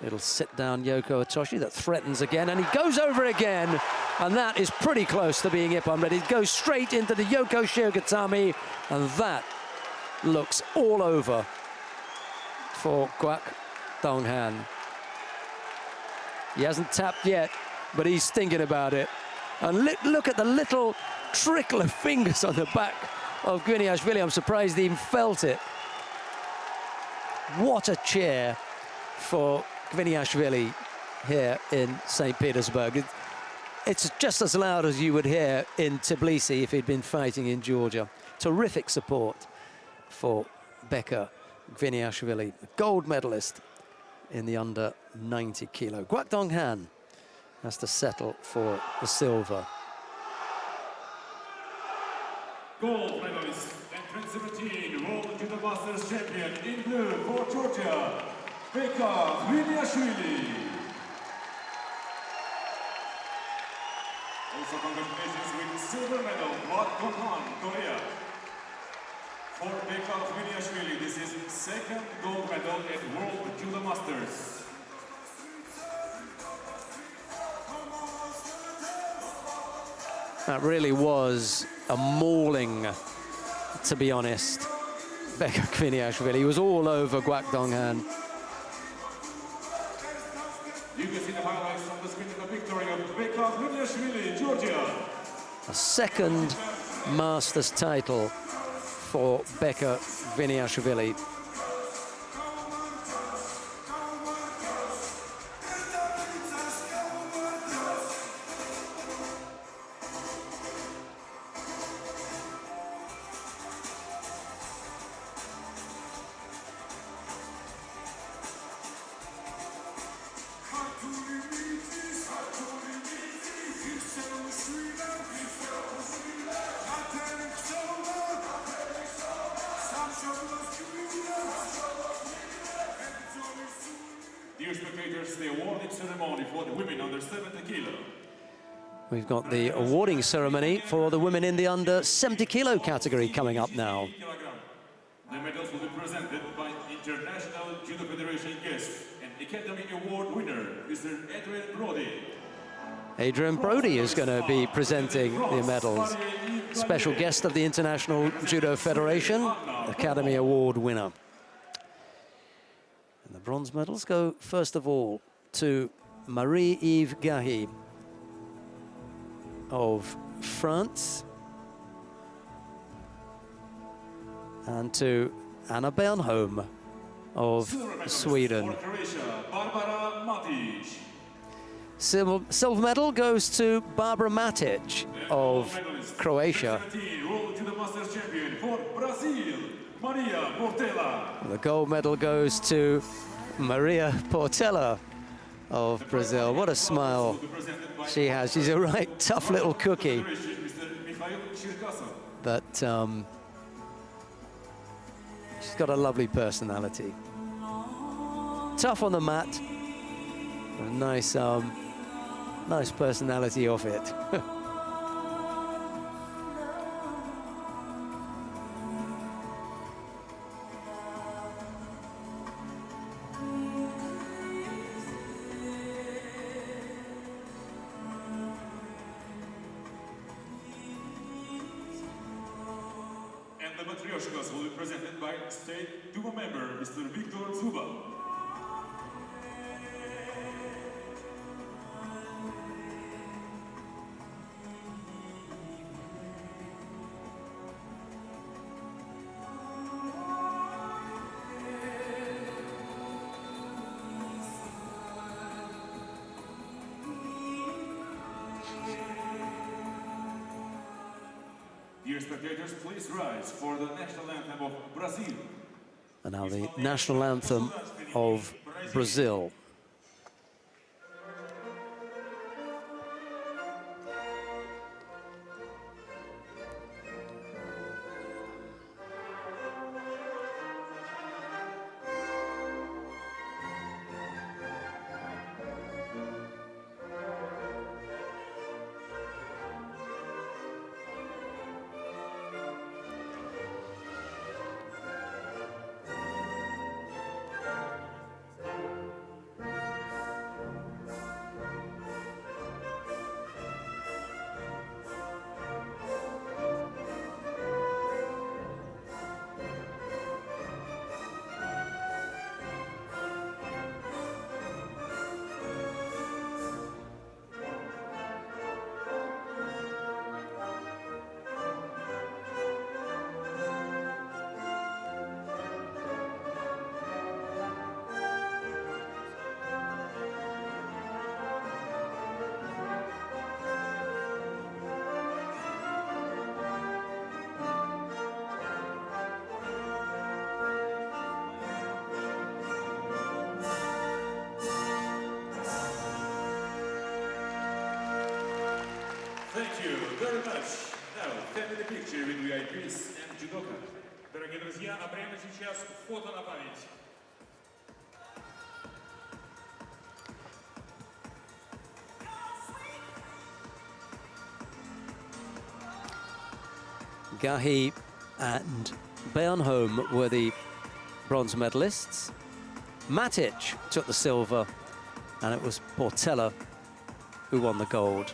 It'll sit down Yoko Otoshi, that threatens again, and he goes over again, and that is pretty close to being Ippon ready. It goes straight into the Yoko Shiogatami, and that looks all over for Kwak Dong-han. He hasn't tapped yet, but he's thinking about it. And look at the little trickle of fingers on the back of Gviniashvili. I'm surprised he even felt it. What a chair for Gviniashvili here in St. Petersburg. It's just as loud as you would hear in Tbilisi if he'd been fighting in Georgia. Terrific support for Beka Gviniashvili, gold medalist in the under 90 kilo. Kwak Dong-han has to settle for the silver. Gold medalist and 2017 World Judo Masters champion in blue for Georgia, Beka Gviniashvili. Also congratulations with silver medal, Kwak Dong-han, Korea. For Beka Gviniashvili, this is second gold medal at World Judo Masters. That really was a mauling, to be honest. Beka Gviniashvili was all over Kwak Dong-han. You can see the highlights on the screen of the victory of Beka Gviniashvili, Georgia. A second Masters title for Beka Gviniashvili. ceremony for the women under 70 kilo. We've got the awarding ceremony for the women in the under 70 kilo category coming up now. The medals will be presented by International Judo Federation guest and Academy Award winner, Mr. Adrian Brody. Adrian Brody is going to be presenting the medals. Special guest of the International Judo Federation, Academy Award winner. And the bronze medals go first of all to Marie-Eve Gahi of France and to Anna Bernholm of Sweden. For Croatia, Barbara Matic. Silver medal goes to Barbara Matic of Croatia. 17 World Judo Masters champion for Brazil, Maria Portela. The gold medal goes to Maria Portela of Brazil. What a smile she has. She's a right tough little cookie. But she's got a lovely personality. Tough on the mat. A nice, nice personality of it. And the Matryoshkas will be presented by State Duma member, Mr. Viktor Zuba. Dear spectators, please rise for the national anthem of Brazil. And now the national anthem of Brazil. Thank you very much. Now, family picture with VIPs and judoka. Дорогие друзья, а прямо сейчас фото на память. Gahi and Bernholm were the bronze medalists. Matic took the silver, and it was Portela who won the gold.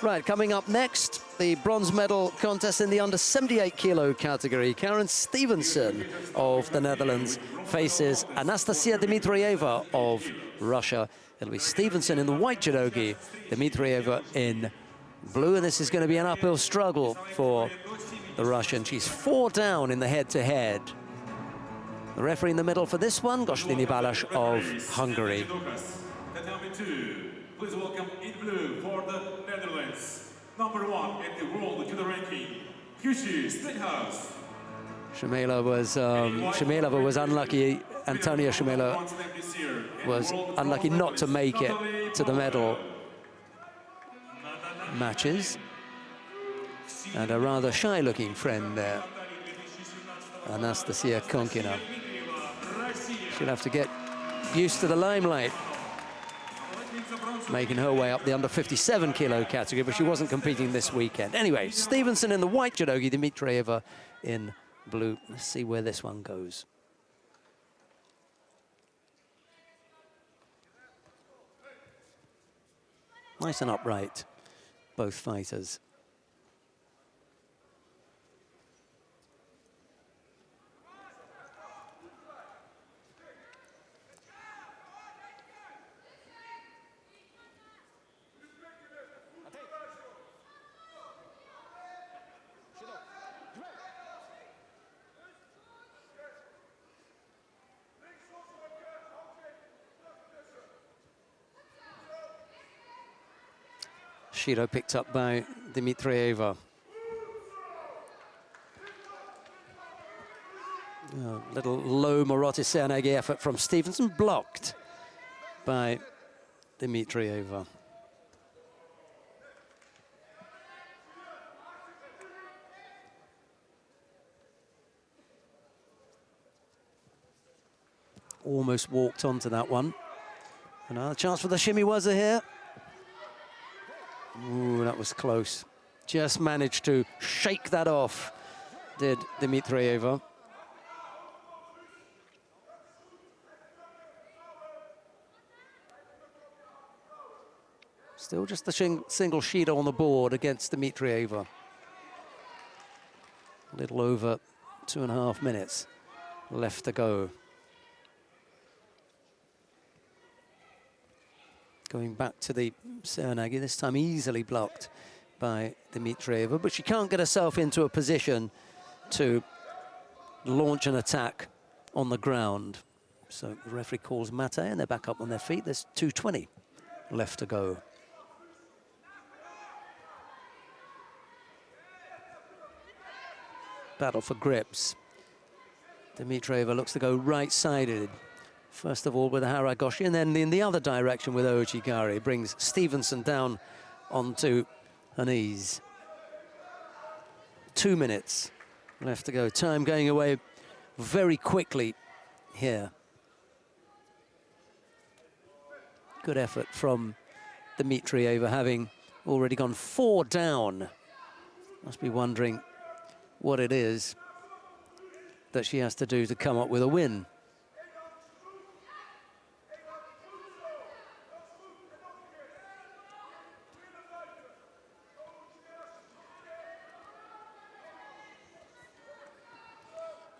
Right, coming up next, the bronze medal contest in the under 78 kilo category. Karen Stevenson of the Netherlands faces Anastasia Dmitrieva of Russia. It'll be Stevenson in the white judogi, Dmitrieva in blue, and this is going to be an uphill struggle for the Russian. She's 4 down in the head-to-head. The referee in the middle for this one, Goslini Balas of Hungary. Please welcome in blue for the Netherlands, #1 at the World Judo Ranking, Hushi Stackhouse. Shumilova was unlucky. Antonia Shumilova was unlucky not to make it to the medal matches. And a rather shy-looking friend there, Anastasia Konkina. She'll have to get used to the limelight, making her way up the under 57 kilo category, but she wasn't competing this weekend. Anyway, Stevenson in the white judogi, Dmitrieva in blue. Let's see where this one goes. Nice and upright, both fighters. Shido picked up by Dmitrieva. Little low Marotti Seoinage effort from Stevenson, blocked by Dmitrieva. Almost walked onto that one. Another chance for the Shimiwaza here. Ooh, that was close. Just managed to shake that off, did Dmitrieva. Still just the single Shido on the board against Dmitrieva. A little over 2.5 minutes left to go. Going back to the Seoinage, this time easily blocked by Dmitrieva, but she can't get herself into a position to launch an attack on the ground. So the referee calls mate, and they're back up on their feet. There's 2:20 left to go. Battle for grips. Dmitrieva looks to go right-sided. First of all with Haragoshi, and then in the other direction with Ojigari. Brings Stevenson down onto her knees. 2 minutes left to go. Time going away very quickly here. Good effort from Dmitrieva, having already gone 4 down. Must be wondering what it is that she has to do to come up with a win.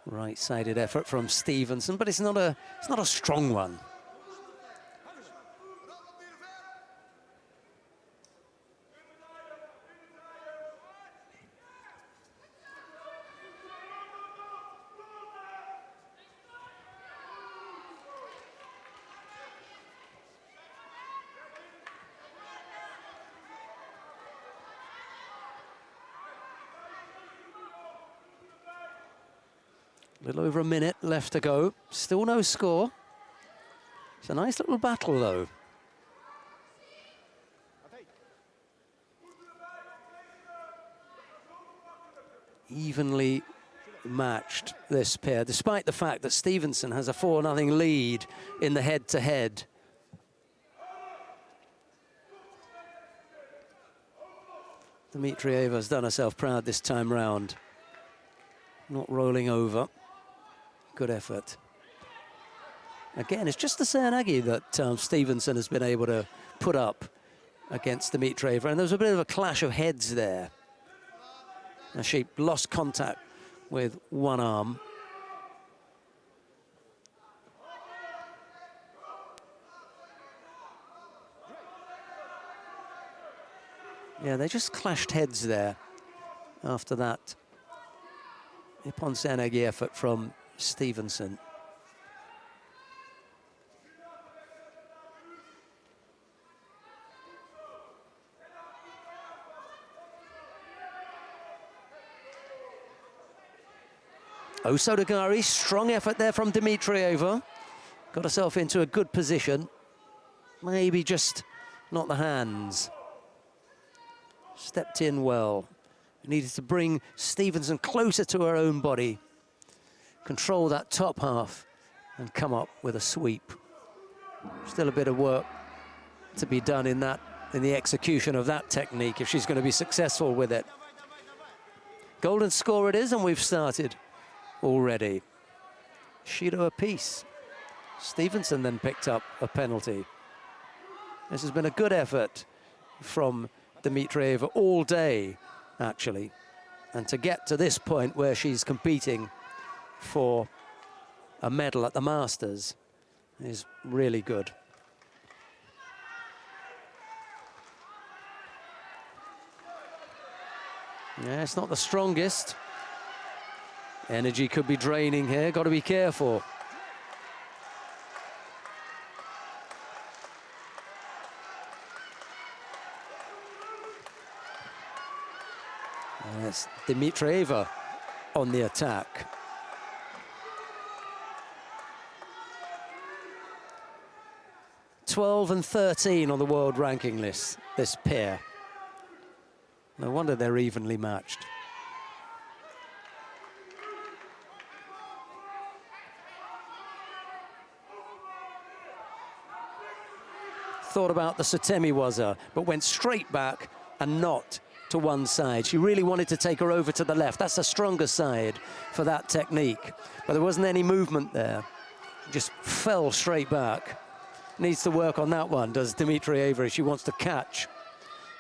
Right-sided effort from Stevenson, but it's not a strong one. A little over a minute left to go. Still no score. It's a nice little battle, though. Evenly matched, this pair, despite the fact that Stevenson has a 4-0 lead in the head-to-head. Dmitrieva's done herself proud this time round. Not rolling over. Good effort. Again, it's just the Seoinage that Stevenson has been able to put up against Dmitrieva, and there was a bit of a clash of heads there. Now she lost contact with one arm. Yeah, they just clashed heads there after that Nippon Seoinage effort from Stevenson. Osodagari, strong effort there from Dimitrieva. Got herself into a good position. Maybe just not the hands. Stepped in well. Needed to bring Stevenson closer to her own body. Control that top half and come up with a sweep. Still a bit of work to be done in the execution of that technique if she's going to be successful with it. Golden score it is, and we've started already. Shido apiece. Stevenson then picked up a penalty. This has been a good effort from Dimitrieva all day, actually. And to get to this point where she's competing for a medal at the Masters is really good. Yeah, it's not the strongest. Energy could be draining here, got to be careful. It's Dimitrieva on the attack. (12 and 13 on the world ranking list, this pair. No wonder they're evenly matched. Thought about the Sutemi-waza, but went straight back and not to one side. She really wanted to take her over to the left. That's the stronger side for that technique. But there wasn't any movement there. Just fell straight back. Needs to work on that one, does Dimitrieva. She wants to catch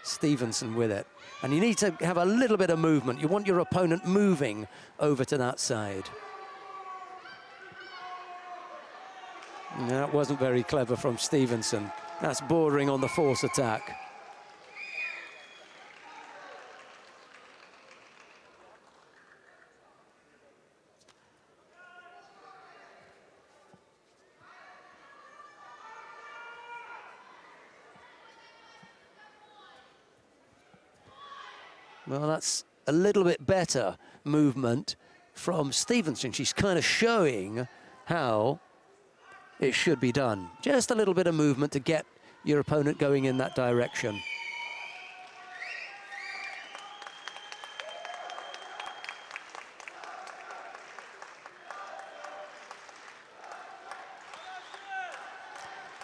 Stevenson with it. And you need to have a little bit of movement. You want your opponent moving over to that side. And that wasn't very clever from Stevenson. That's bordering on the force attack. Well, that's a little bit better movement from Stevenson. She's kind of showing how it should be done. Just a little bit of movement to get your opponent going in that direction.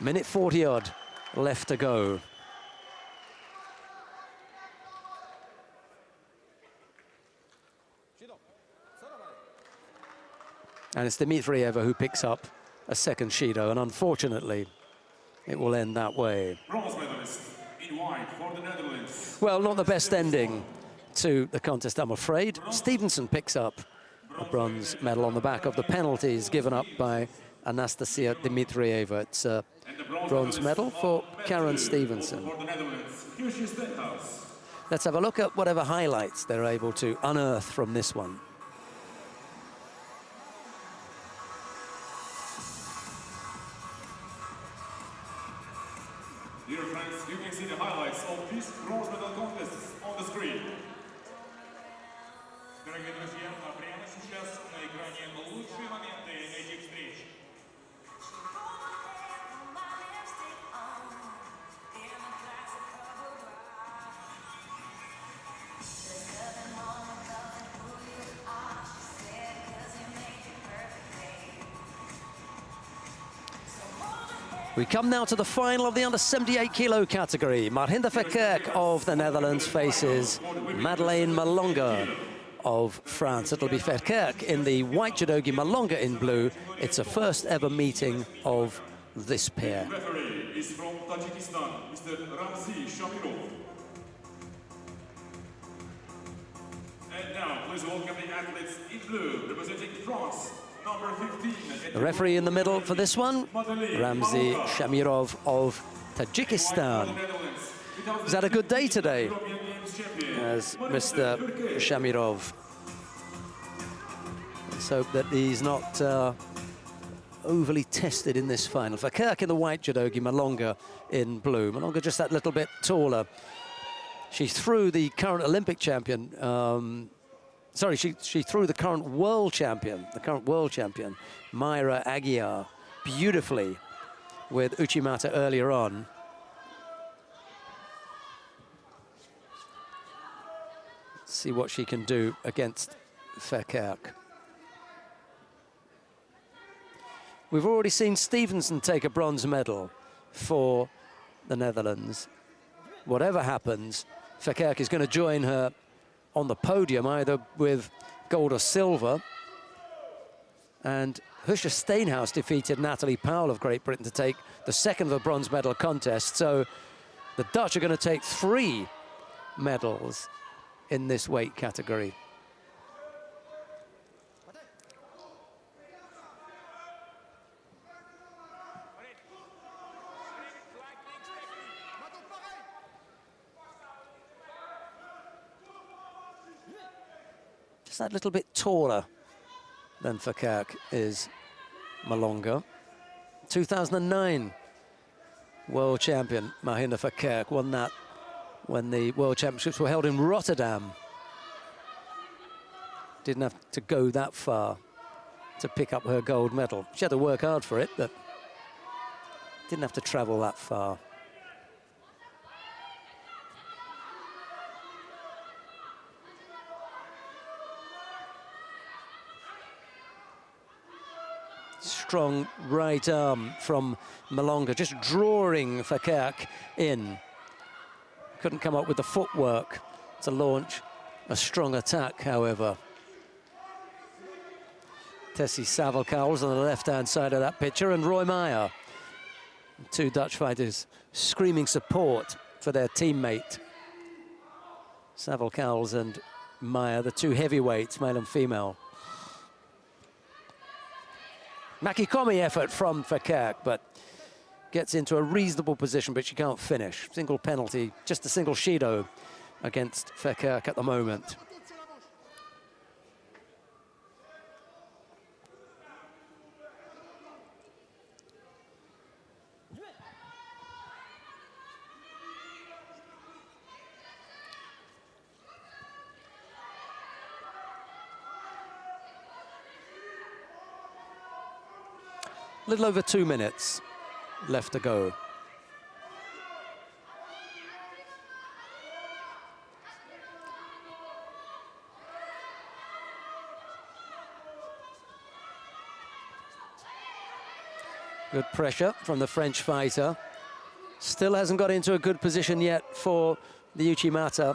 Minute 40 odd left to go. And it's Dimitrieva who picks up a second Shido, and unfortunately, it will end that way. Bronze medalist in white for the Netherlands. Well, not the best ending to the contest, I'm afraid. Stevenson picks up a bronze medal on the back of the penalties given up by Anastasia Dimitrieva. It's a bronze medal for Karen Stevenson. Let's have a look at whatever highlights they're able to unearth from this one. Dear friends, you can see the highlights of this bronze medal contest on the screen. Дорогие друзья, прямо сейчас на экране лучшие моменты этих встреч. We come now to the final of the under 78 kilo category. Marhinda Verkerk of the Netherlands faces Madeleine Malonga of France. It'll be Verkerk in the white judogi, Malonga in blue. It's a first ever meeting of this pair. The referee is from Tajikistan, Mr. Ramzi Shamirov. And now, please welcome the athletes in blue, representing France. The referee in the middle for this one, Ramzi Shamirov of Tajikistan. He's had a good day today, as Mr. Shamirov. Let's hope that he's not overly tested in this final. Verkerk in the white judogi, Malonga in blue. Malonga just that little bit taller. She threw the current Olympic champion, Sorry, she threw the current world champion, Mayra Aguiar, beautifully with Uchimata earlier on. Let's see what she can do against Verkerk. We've already seen Stevenson take a bronze medal for the Netherlands. Whatever happens, Verkerk is going to join her on the podium, either with gold or silver. And Husha Steenhuis defeated Natalie Powell of Great Britain to take the second of the bronze medal contest. So the Dutch are going to take 3 medals in this weight category. Just that little bit taller than Verkerk is Malonga. 2009 world champion Mahinda Verkerk won that when the World Championships were held in Rotterdam. Didn't have to go that far to pick up her gold medal. She had to work hard for it, but didn't have to travel that far. Strong right arm from Malonga, just drawing Verkerk in. Couldn't come up with the footwork to launch a strong attack, however. Tessie Savalkauls on the left-hand side of that picture, and Roy Meyer. 2 Dutch fighters screaming support for their teammate. Savalkauls and Meyer, the 2 heavyweights, male and female. Makikomi effort from Verkerk, but gets into a reasonable position, but she can't finish. Single penalty, just a single Shido against Verkerk at the moment. A little over 2 minutes left to go. Good pressure from the French fighter. Still hasn't got into a good position yet for the Uchimata.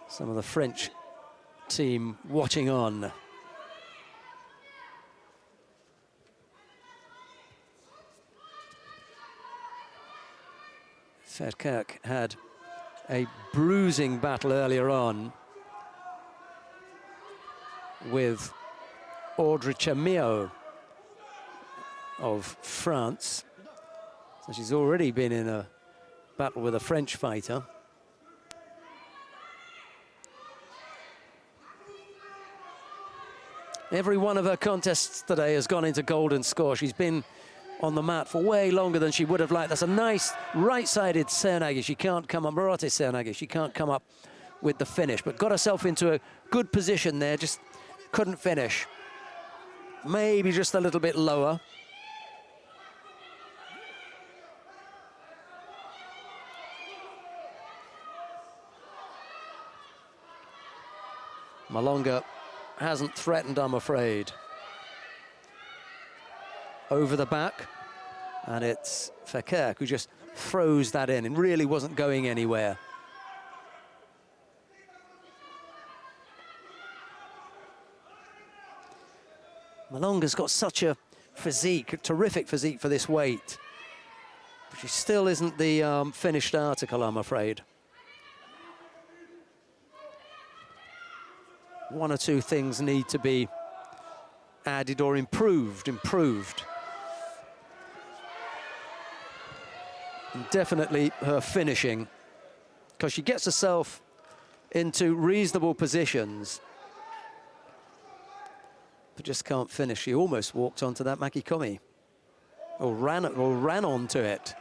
Some of the French team watching on. Verkerk had a bruising battle earlier on with Audrey Chamillot of France. So she's already been in a battle with a French fighter. Every one of her contests today has gone into golden score. She's been on the mat for way longer than she would have liked. That's a nice right-sided Seoinage. She can't come up, Murate Seoinage. She can't come up with the finish, but got herself into a good position there, just couldn't finish. Maybe just a little bit lower. Malonga hasn't threatened, I'm afraid. Over the back, and it's Verkerk who just froze that in and really wasn't going anywhere. Malonga's got such a physique, a terrific physique for this weight, but she still isn't the finished article, I'm afraid. 1 or 2 things need to be added or improved. And definitely her finishing, because she gets herself into reasonable positions. but just can't finish. She almost walked onto that Makikomi, or ran onto it.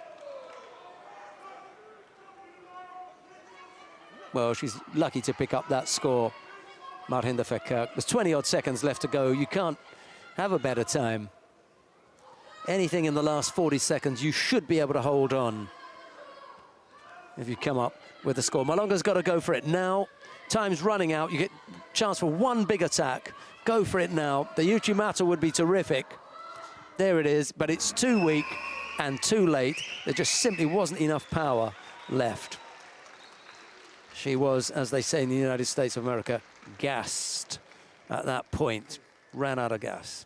Well, she's lucky to pick up that score, Marhinda Verkerk. There's 20-odd seconds left to go. You can't have a better time. Anything in the last 40 seconds, you should be able to hold on if you come up with a score. Malonga's got to go for it now. Time's running out. You get a chance for one big attack. Go for it now. The Uchimata would be terrific. There it is, but it's too weak and too late. There just simply wasn't enough power left. She was, as they say in the United States of America, gassed at that point. Ran out of gas.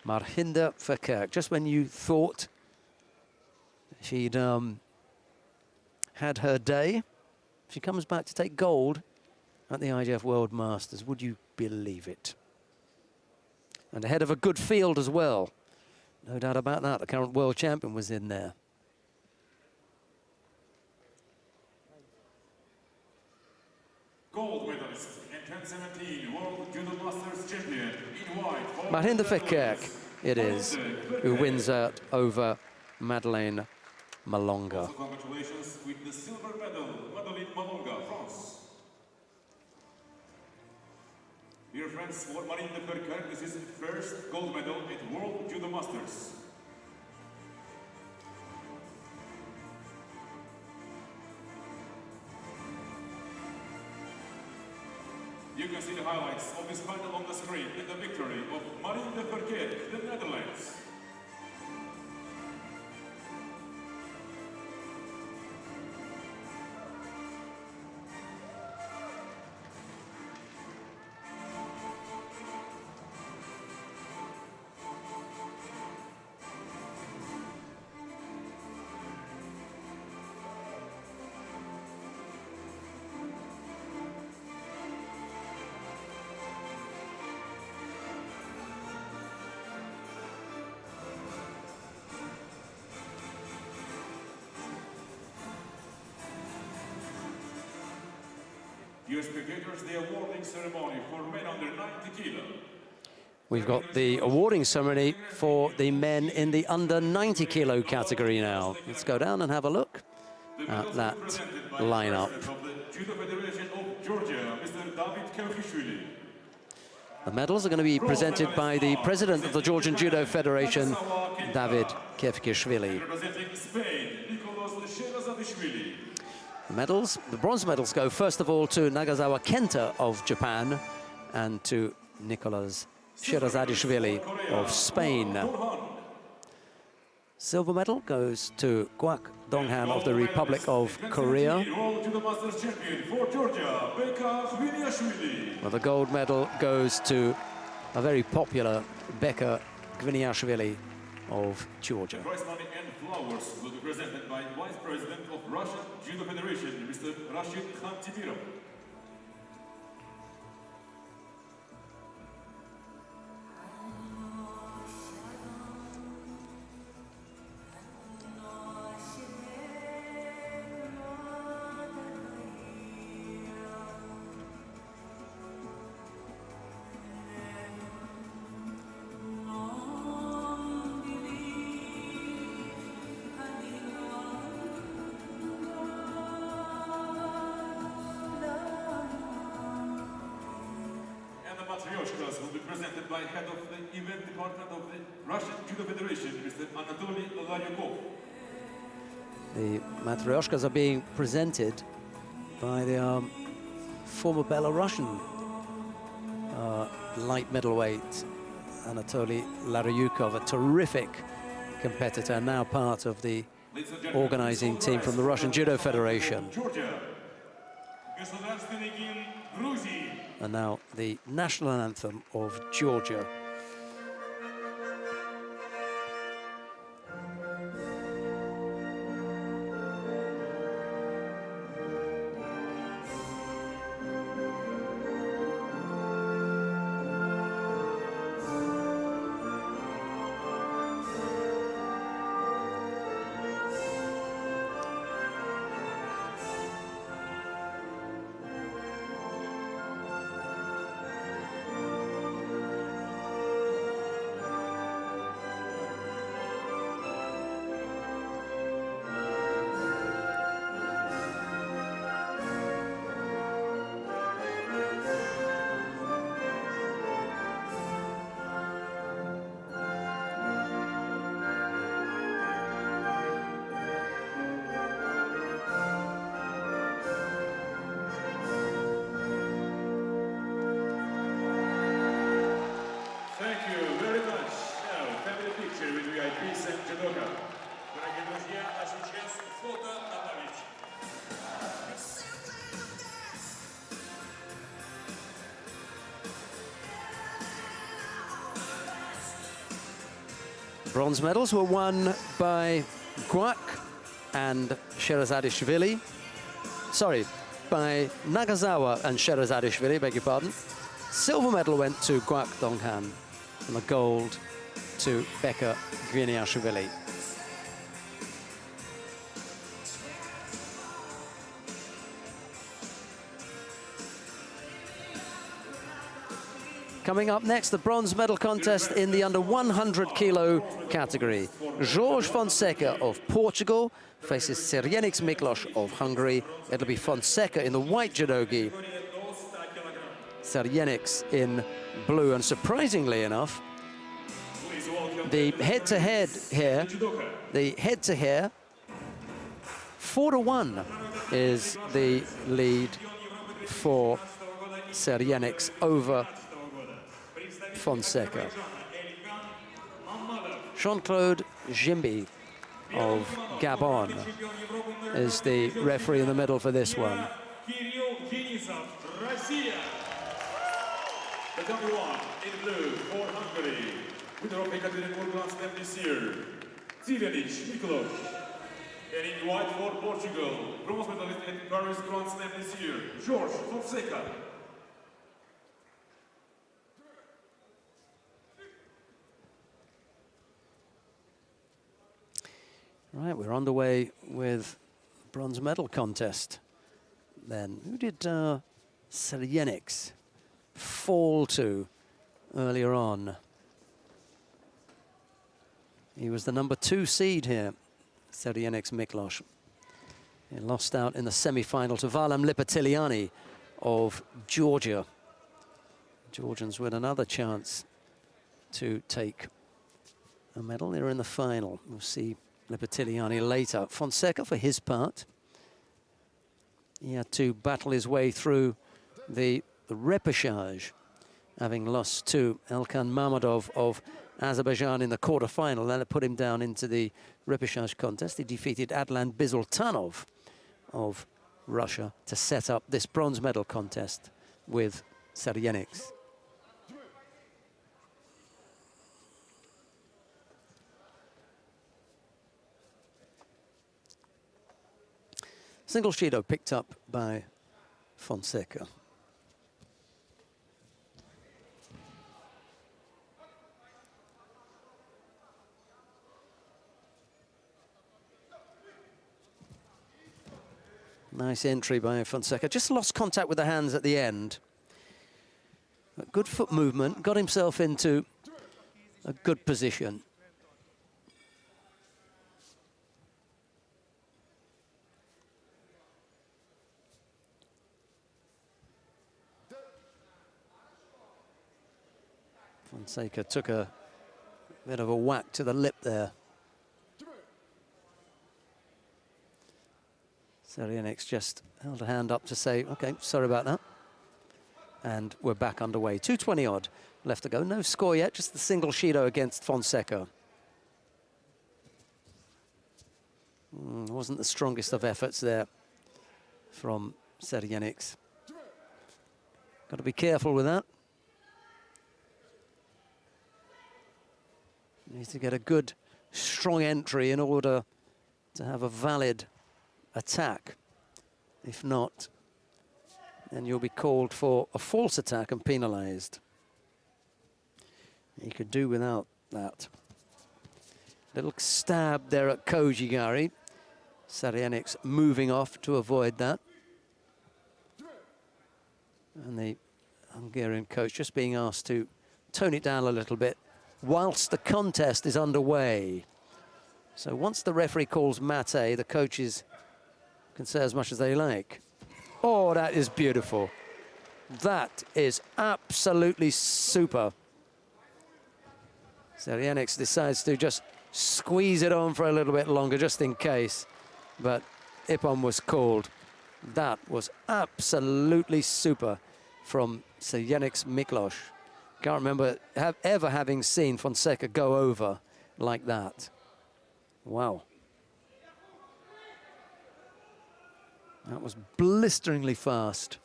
Marhinda Verkerk, just when you thought she'd had her day, she comes back to take gold at the IJF World Masters. Would you believe it? And ahead of a good field as well. No doubt about that. The current world champion was in there. Gold medalist and 2017 World Judo Masters champion in white. Marhinda Verkerk it is, who wins out over Madeleine Malonga. Also, congratulations with the silver medal, Madeleine Malonga, France. Dear friends, for Marhinda Verkerk, this is the first gold medal at World Judo Masters. You can see the highlights of this final on the screen and the victory of Marhinda Verkerk, the Netherlands. Dear spectators, the awarding ceremony for men under 90 kilo. We've got the awarding ceremony for the men in the under 90 kilo category now. Let's go down and have a look at that lineup. The medals are going to be presented by the president of the Georgian Judo Federation, David Kevkishvili. The bronze medals go first of all to Nagasawa Kenta of Japan and to Nicolas Sherazadishvili of Spain. Silver medal goes to Kwak Donghan of the Republic of Korea. Well, the gold medal goes to a very popular Beka Gviniashvili of Georgia. Prize money and flowers will be presented by Vice President of Russian Judo Federation, Mr. Rashid Khantimirov. Matryoshkas will be presented by head of the event department of the Russian Judo Federation, Mr. Anatoly Laryukov. The Matryoshkas are being presented by the former Belarusian light middleweight Anatoly Laryukov, a terrific competitor, now part of the organizing team from the Russian Judo Federation. And now the national anthem of Georgia. judoka. Дорогие друзья, а сейчас фото на память. Bronze medals were won by Guak and Sherazadishvili. Sorry, by Nagasawa and Sherazadishvili, beg your pardon. Silver medal went to Guak Donghan and the gold to Beka Gviniashvili. Coming up next, the bronze medal contest in the under 100 kilo category. Jorge Fonseca of Portugal faces Ceryenix Miklos of Hungary. It'll be Fonseca in the white judogi, Ceryenix in blue, and surprisingly enough, the head-to-head here, 4-1 is the lead for Ceryenix over Fonseca. Jean-Claude Jimbi of Gabon is the referee in the middle for this one. The number one in blue for Hungary, winner of Ekaterinburg Grand Slam this year, Ceryenix Miklos. And in white for Portugal, bronze medalist at Paris Grand Slam this year, Jorge Fonseca. Right, we're underway with bronze medal contest. Then, who did Ceryenix fall to earlier on? He was the number 2 seed here, Ceryenix Miklos. He lost out in the semi-final to Varlam Lipatiliani of Georgia. Georgians with another chance to take a medal. They're in the final. We'll see Lipatiliani later. Fonseca, for his part, he had to battle his way through the repechage, having lost to Elkan Mamadov of Azerbaijan in the quarter-final. Then it put him down into the repechage contest. He defeated Adlan Bizultanov of Russia to set up this bronze medal contest with Ceryenix. Single Shido picked up by Fonseca. Nice entry by Fonseca. Just lost contact with the hands at the end. But good foot movement, got himself into a good position. Fonseca took a bit of a whack to the lip there. Ceryenix just held a hand up to say, okay, sorry about that. And we're back underway. 2:20 odd left to go. No score yet, just the single Shido against Fonseca. Wasn't the strongest of efforts there from Ceryenix. Got to be careful with that. Needs to get a good, strong entry in order to have a valid attack. If not, then you'll be called for a false attack and penalized. He could do without that. Little stab there at Kojigari. Ceryenix moving off to avoid that. And the Hungarian coach just being asked to tone it down a little bit whilst the contest is underway. So once the referee calls mate, the coaches can say as much as they like. Oh, that is beautiful. That is absolutely super. Ceryenix decides to just squeeze it on for a little bit longer, just in case. But Ippon was called. That was absolutely super from Ceryenix Miklos. Can't remember ever having seen Fonseca go over like that. Wow. That was blisteringly fast.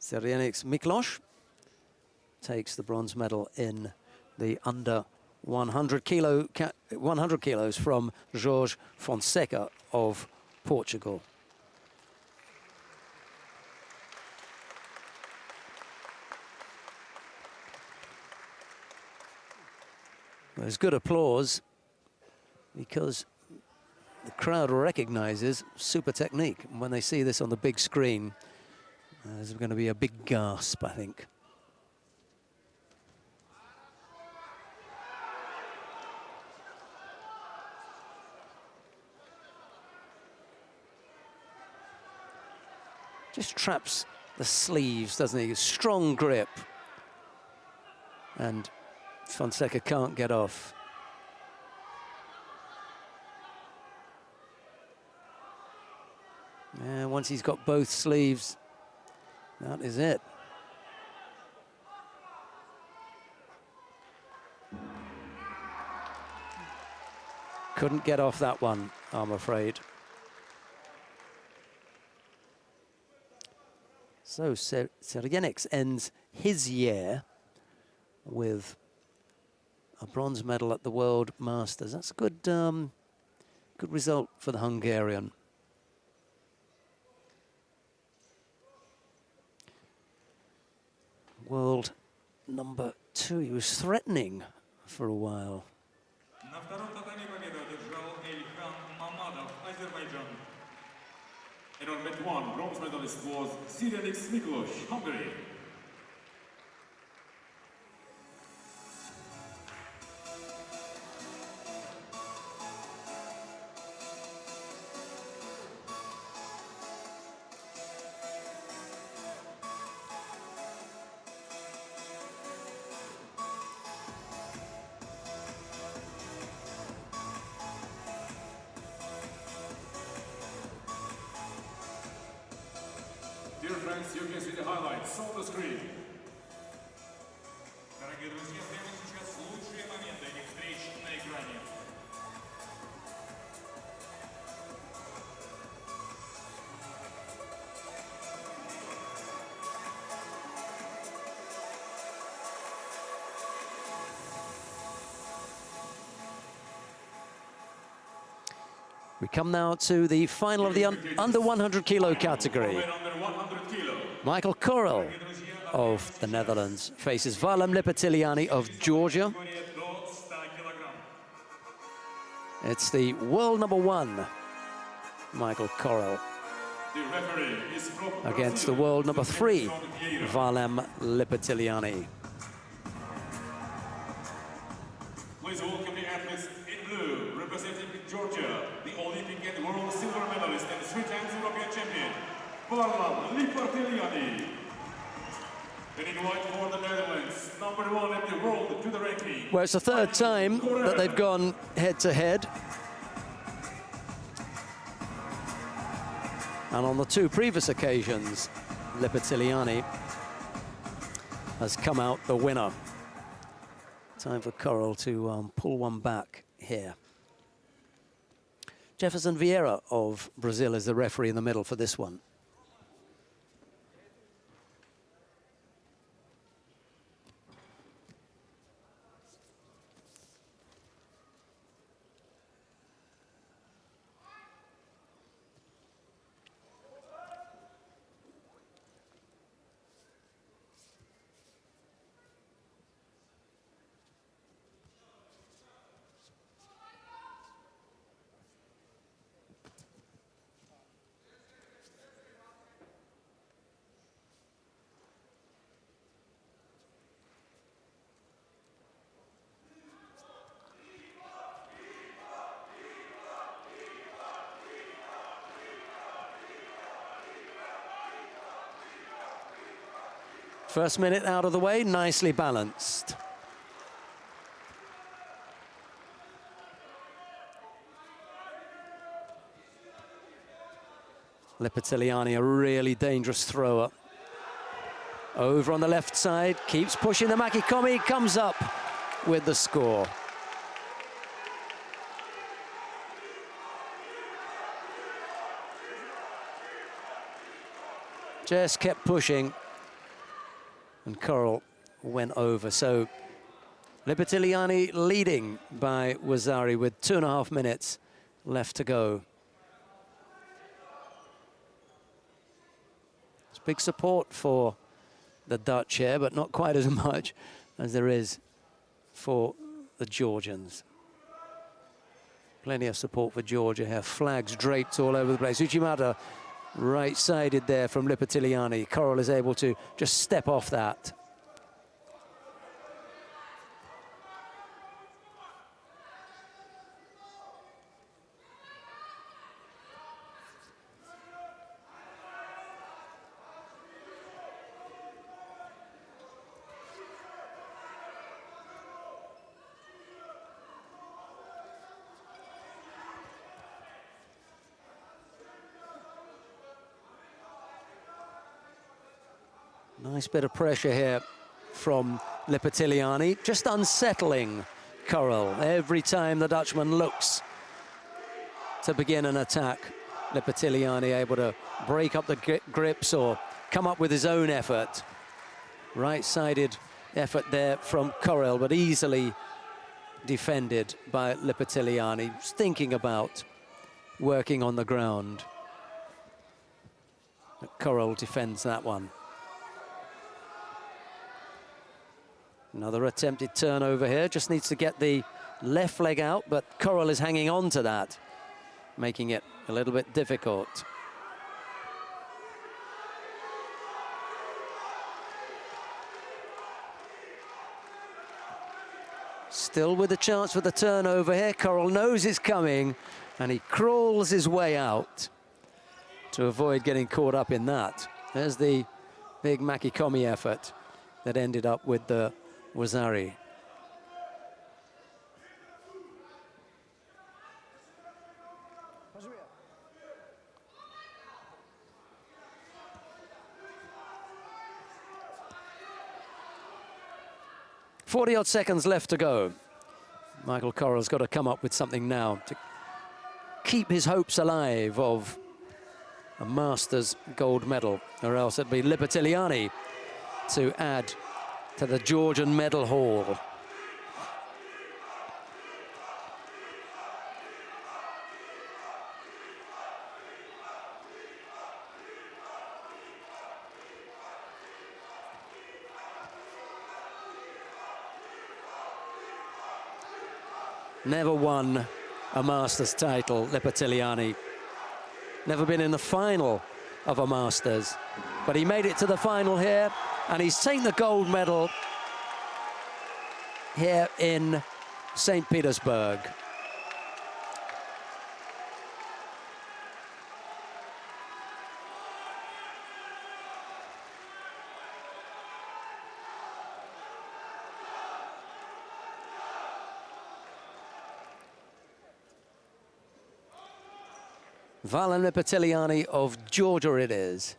Zerjenix Miklos takes the bronze medal in the under 100 kilos from Jorge Fonseca of Portugal. There's good applause because the crowd recognizes super technique. And when they see this on the big screen, there's going to be a big gasp, I think. Just traps the sleeves, doesn't he? Strong grip. And Fonseca can't get off. Yeah, once he's got both sleeves, that is it. Couldn't get off that one, I'm afraid. So Zerjenix ends his year with a bronze medal at the World Masters. That's a good, good result for the Hungarian. World number 2. He was threatening for a while. And on mat 1, bronze medalist was Zerjenix Miklos, Hungary. Dear friends, you can see the highlights on the screen. Дорогие друзья, прямо сейчас лучшие моменты этих встреч на экране. We come now to the final of the under 100 kilo category. Michael Korel of the Netherlands faces Valam Lipetiliani of Georgia. It's the world number 1, Michael Korel, against the world number 3, Valam Lipetiliani. Please welcome the athletes in blue, representing Georgia, the Olympic and world silver medalist and 3-time European champion, Valam Lipetiliani. And in white for the Netherlands, number 1 at the world judo ranking. Well, it's the third time that they've gone head-to-head. And on the 2 previous occasions, Lipetiliani has come out the winner. Time for Korel to pull one back here. Jefferson Vieira of Brazil is the referee in the middle for this one. First minute out of the way, nicely balanced. Lipetiliani, a really dangerous thrower. Over on the left side, keeps pushing the Makikomi, comes up with the score. Just kept pushing, and Coral went over. So Lipitiliani leading by Wazzari with 2.5 minutes left to go. It's big support for the Dutch here, but not quite as much as there is for the Georgians. Plenty of support for Georgia here. Flags draped all over the place. Uchimata right-sided there from Lipitiliani. Coral is able to just step off that. Nice bit of pressure here from Lipitiliani, just unsettling Coral. Every time the Dutchman looks to begin an attack, Lipitiliani able to break up the grips or come up with his own effort. Right-sided effort there from Coral, but easily defended by Lipitiliani, thinking about working on the ground. But Coral defends that one. Another attempted turnover here, just needs to get the left leg out, but Coral is hanging on to that, making it a little bit difficult. Still with a chance for the turnover here. Coral knows it's coming, and he crawls his way out to avoid getting caught up in that. There's the big Makikomi effort that ended up with the Wazzari. Forty-odd seconds left to go. Michael Coral's got to come up with something now to keep his hopes alive of a Masters gold medal, or else it'd be Lipitiliani to add to the Georgian medal haul. Never won a Masters title, Lipitiliani. Never been in the final of a Masters, but he made it to the final here, and he's taken the gold medal here in St. Petersburg. Valentin Lipitiliani of Georgia it is,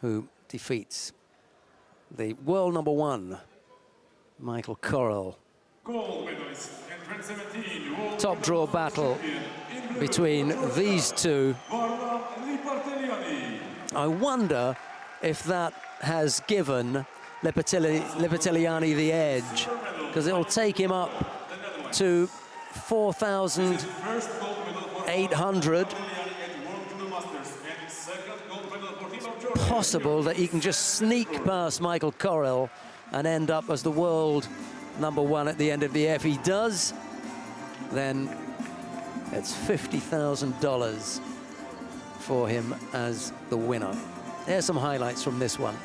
who defeats the world #1, Michael Coral. Gold medalist in 2017 World Top draw battle between these two. I wonder if that has given Lipitiliani the edge, because it will take him up to 4,800. Possible that he can just sneak past Michael Coral and end up as the world #1 at the end of the year. If he does, then it's $50,000 for him as the winner. There's some highlights from this one.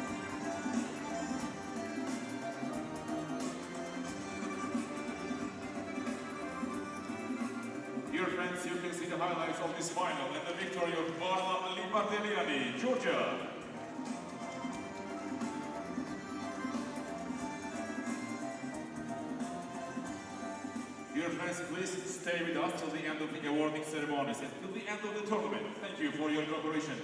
Dear friends, you can see the highlights of this final and the victory of Valentin Lipitiliani, Georgia. Dear friends, please stay with us till the end of the awarding ceremonies and till the end of the tournament. Thank you for your cooperation.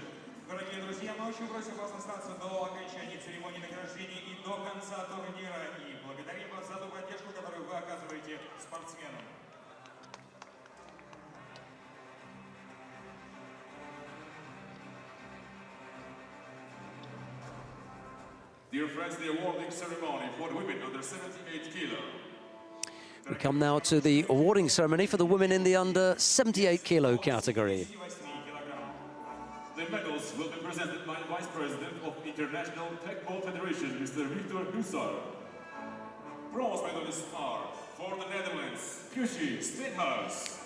Дорогие друзья, мы очень просим вас остаться до окончания церемонии награждения и до конца турнира. И благодарим вас за ту поддержку, которую вы оказываете спортсменам. Dear friends, the awarding ceremony for the women under 78 kilo. We come now to the awarding ceremony for the women in the under 78 kilo category. The medals will be presented by Vice President of International Tekball Federation, Mr. Victor Hussar. Bronze medalists are, for the Netherlands, Kushi Stenhouse.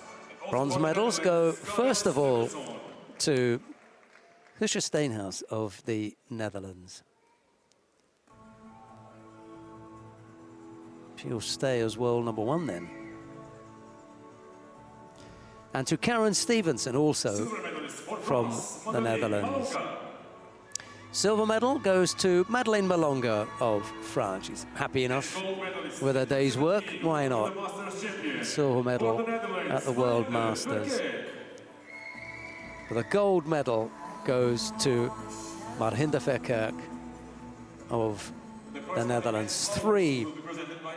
Bronze medals go, first of all, to Guusje Steenhuis of the Netherlands. She'll stay as world number one then. And to Karen Stevenson, also from the Netherlands. Silver medal goes to Madeleine Malonga of France. She's happy enough with her day's work. Why not? Silver medal at the World Masters. But the gold medal goes to Marhinda Verkerk of the Netherlands. 3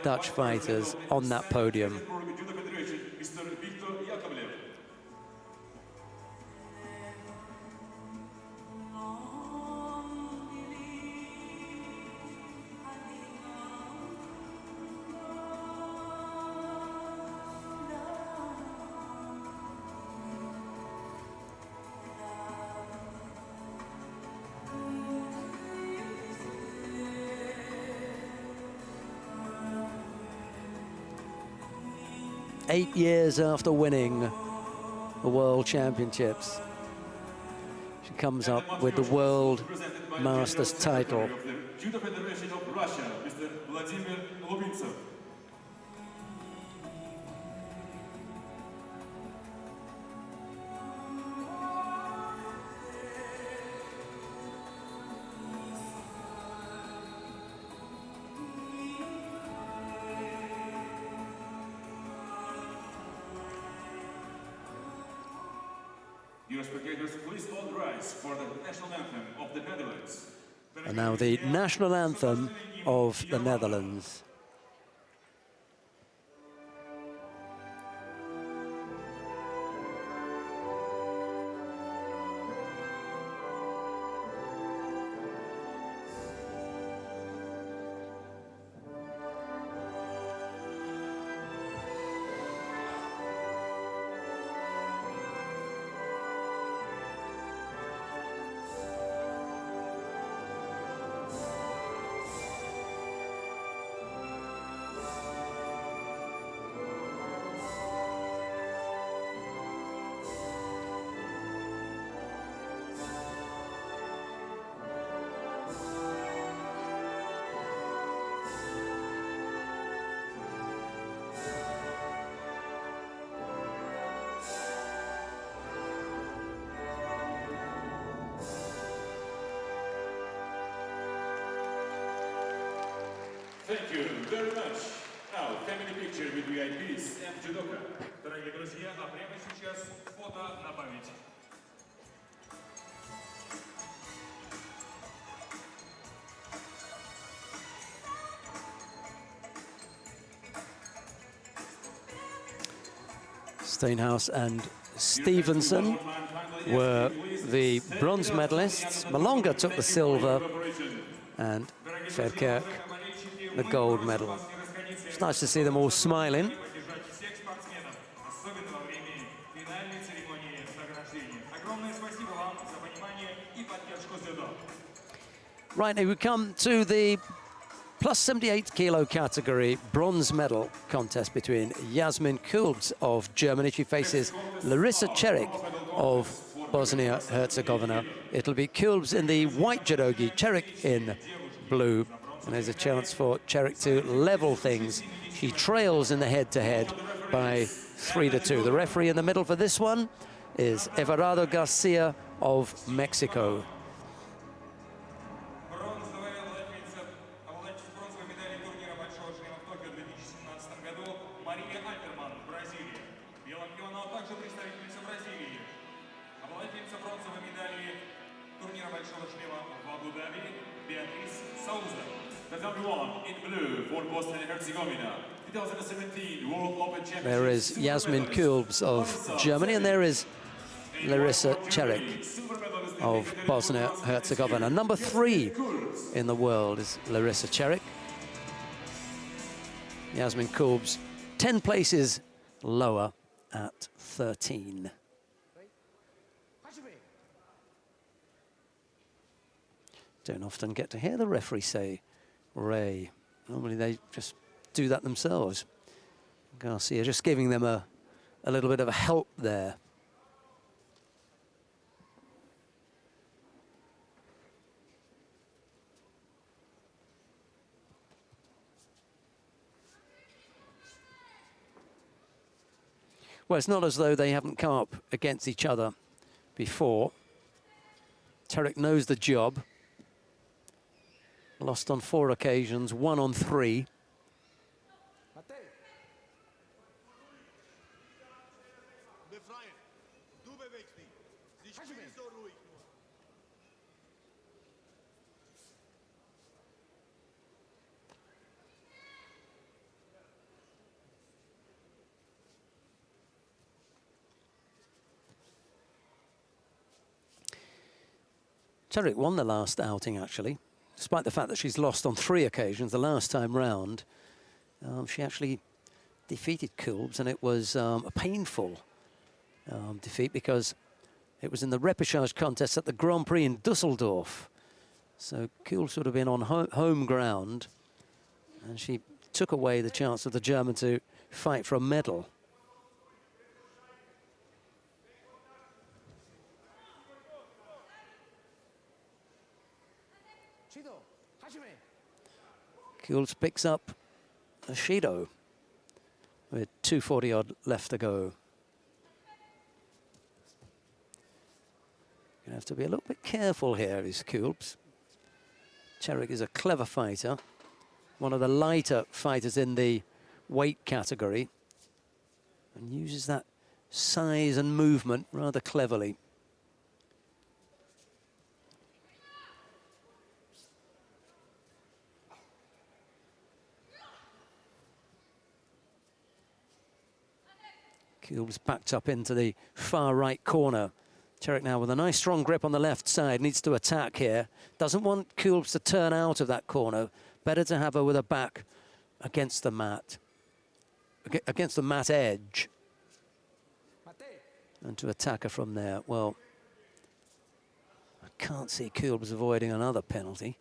Dutch fighters on that podium. Eight years after winning the World Championships, she comes up with the World Masters title. Judo Federation of Russia, Mr. Vladimir Lubintsev. Dear spectators, please all rise for the national anthem of the Netherlands. And now the national anthem of the Netherlands. Thank you very much. Now, family picture with VIPs and judoka. Дорогие друзья, а прямо сейчас фото на память. Steenhuis and Stevenson were the bronze medalists. Malonga took the silver and Verkerk the gold medal. It's nice to see them all smiling. Right, now we come to the plus 78 kilo category bronze medal contest between Yasmin Kulbs of Germany. She faces Larissa Čerik of Bosnia-Herzegovina. It'll be Kulbs in the white judogi, Čerik in blue. And there's a chance for Čerik to level things. She trails in the head-to-head by 3-2. The referee in the middle for this one is Everardo Garcia of Mexico. турнира Большого шлема в Абу-Даби Beatriz Souza. The W1 in blue for Bosnia and Herzegovina. 2017 World Open Championship. There is Yasmin Kulbs of Germany, and there is Larissa Čerik of Bosnia-Herzegovina. Number 3 in the world is Larissa Čerik. Yasmin Kulbs, 10 places lower at 13. Don't often get to hear the referee say Ray. Normally they just do that themselves. Garcia just giving them a little bit of a help there. Well, it's not as though they haven't come up against each other before. Čerik knows the job. Lost on 4 occasions, won on 3. Čerik won the last outing, actually. Despite the fact that she's lost on 3 occasions the last time round, she actually defeated Kulbs, and it was a painful defeat because it was in the repechage contest at the Grand Prix in Dusseldorf. So Kulbs would have been on home ground, and she took away the chance of the German to fight for a medal. Kulbs picks up a Shido with 2:40 odd left to go. You have to be a little bit careful here, is Kulbs. Čerik is a clever fighter, one of the lighter fighters in the weight category, and uses that size and movement rather cleverly. Kulbs backed up into the far right corner. Čerik now with a nice strong grip on the left side, needs to attack here. Doesn't want Kulbs to turn out of that corner. Better to have her with her back against the mat, against the mat edge, and to attack her from there. Well, I can't see Kulbs avoiding another penalty.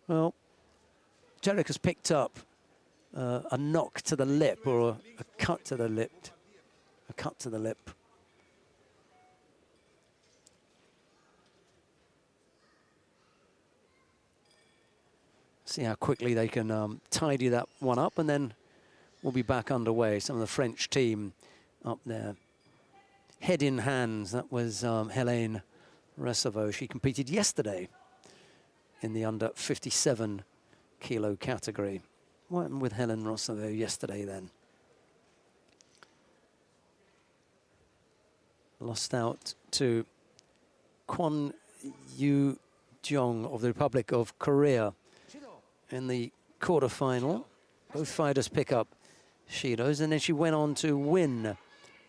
Well, Čerik has picked up a knock to the lip, or a cut to the lip. A cut to the lip. See how quickly they can tidy that one up, and then we'll be back underway. Some of the French team up there. Head in hands, that was Helene Receveau. She competed yesterday in the under 57 kilo category. What happened with Helen Receveau yesterday then? Lost out to Kwon Yu Jong of the Republic of Korea in the quarterfinal. Both fighters pick up Shidos, and then she went on to win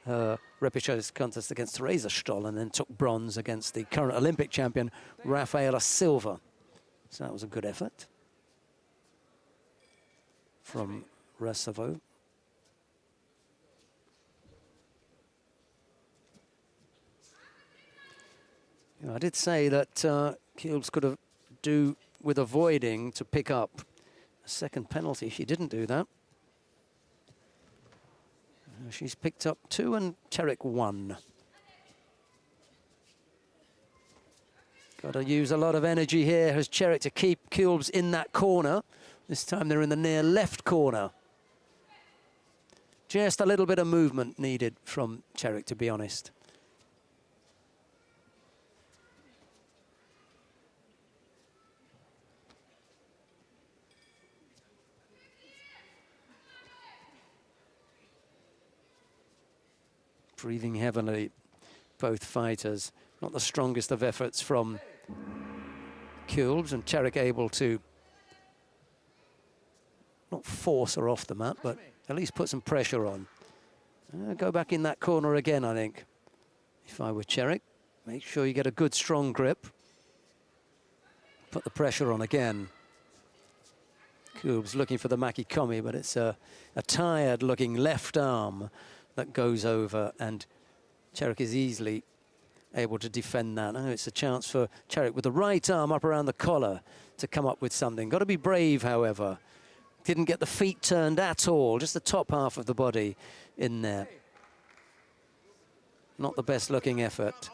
her repechage contest against Teresa Stoll, and then took bronze against the current Olympic champion, Rafaela Silva. So that was a good effort from Receveau. You know, I did say that Kulbs could have do with avoiding to pick up a second penalty. She didn't do that. She's picked up 2 and Čerik 1. Got to use a lot of energy here, has Čerik, to keep Kulbs in that corner. This time they're in the near left corner. Just a little bit of movement needed from Čerik, to be honest. breathing heavily, both fighters. Not the strongest of efforts from Kulbs, and Čerik able to not force her off the mat, but at least put some pressure on. Go back in that corner again, I think. If I were Čerik, make sure you get a good strong grip. Put the pressure on again. Kulbs looking for the Makikomi, but it's a tired looking left arm that goes over, and Čerik is easily able to defend that. Oh, it's a chance for Čerik with the right arm up around the collar to come up with something. Got to be brave, however. Didn't get the feet turned at all, just the top half of the body in there. Not the best looking effort.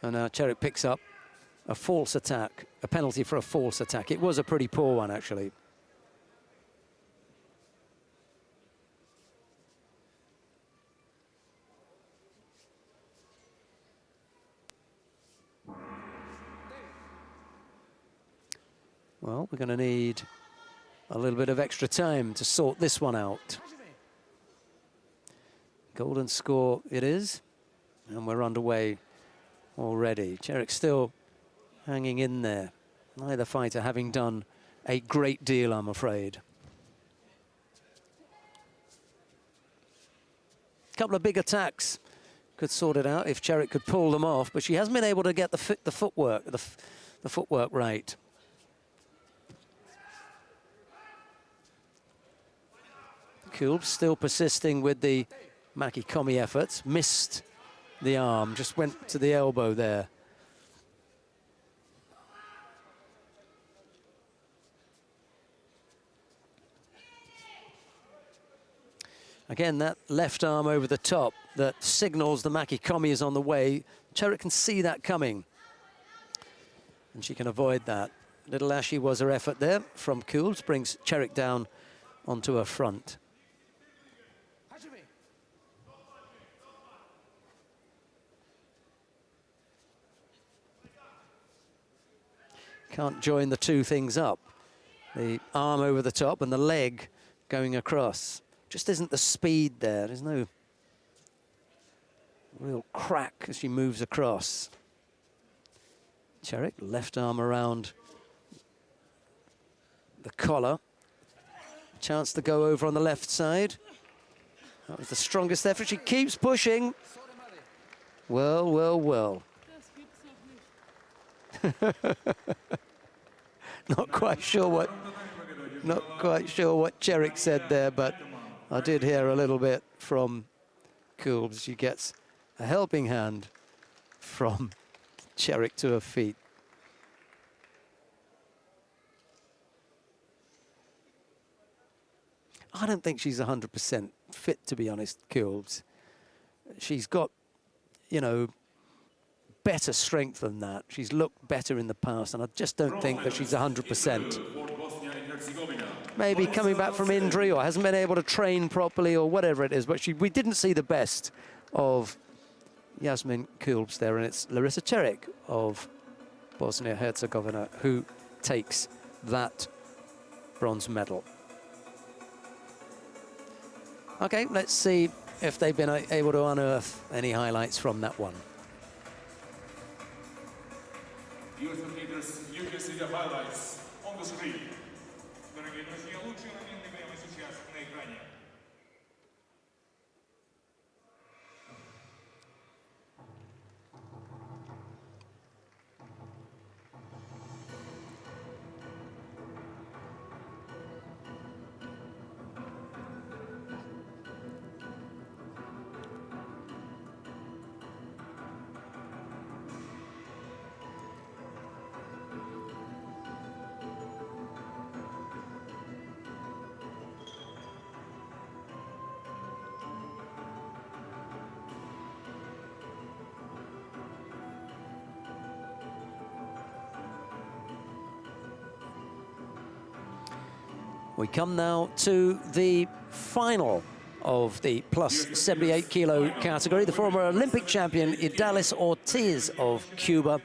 And now Čerik picks up a false attack, a penalty for a false attack. It was a pretty poor one, actually. Well, we're going to need a little bit of extra time to sort this one out. Golden score it is, and we're underway already. Čerik still hanging in there. Neither fighter having done a great deal, I'm afraid. A couple of big attacks could sort it out if Čerik could pull them off, but she hasn't been able to get the footwork right. Kulbs still persisting with the Makikomi efforts. Missed the arm, just went to the elbow there. Again, that left arm over the top that signals the Makikomi is on the way. Čerik can see that coming, and she can avoid that. Little ashy was her effort there from Kulbs, brings Čerik down onto her front. Can't join the two things up. The arm over the top and the leg going across. Just isn't the speed there. There's no real crack as she moves across. Čerik, left arm around the collar. Chance to go over on the left side. That was the strongest effort. She keeps pushing. Well, well, well. Not quite sure what Čerik said there, but I did hear a little bit from Kulbs. She gets a helping hand from Čerik to her feet. I don't think she's 100% fit, to be honest, Kulbs. She's got, you know, better strength than that. She's looked better in the past, and I just don't think that she's 100%. Maybe coming back from injury or hasn't been able to train properly or whatever it is, but we didn't see the best of Jasmine Kulbs there, and it's Larisa Čerik of Bosnia-Herzegovina who takes that bronze medal. Okay, let's see if they've been able to unearth any highlights from that one. Viewers and readers, you can see the highlights on the screen. Дорогие друзья, лучшие моменты прямо сейчас на экране. We come now to the final of the plus 78 kilo category. The former Olympic champion Idalis Ortiz of Cuba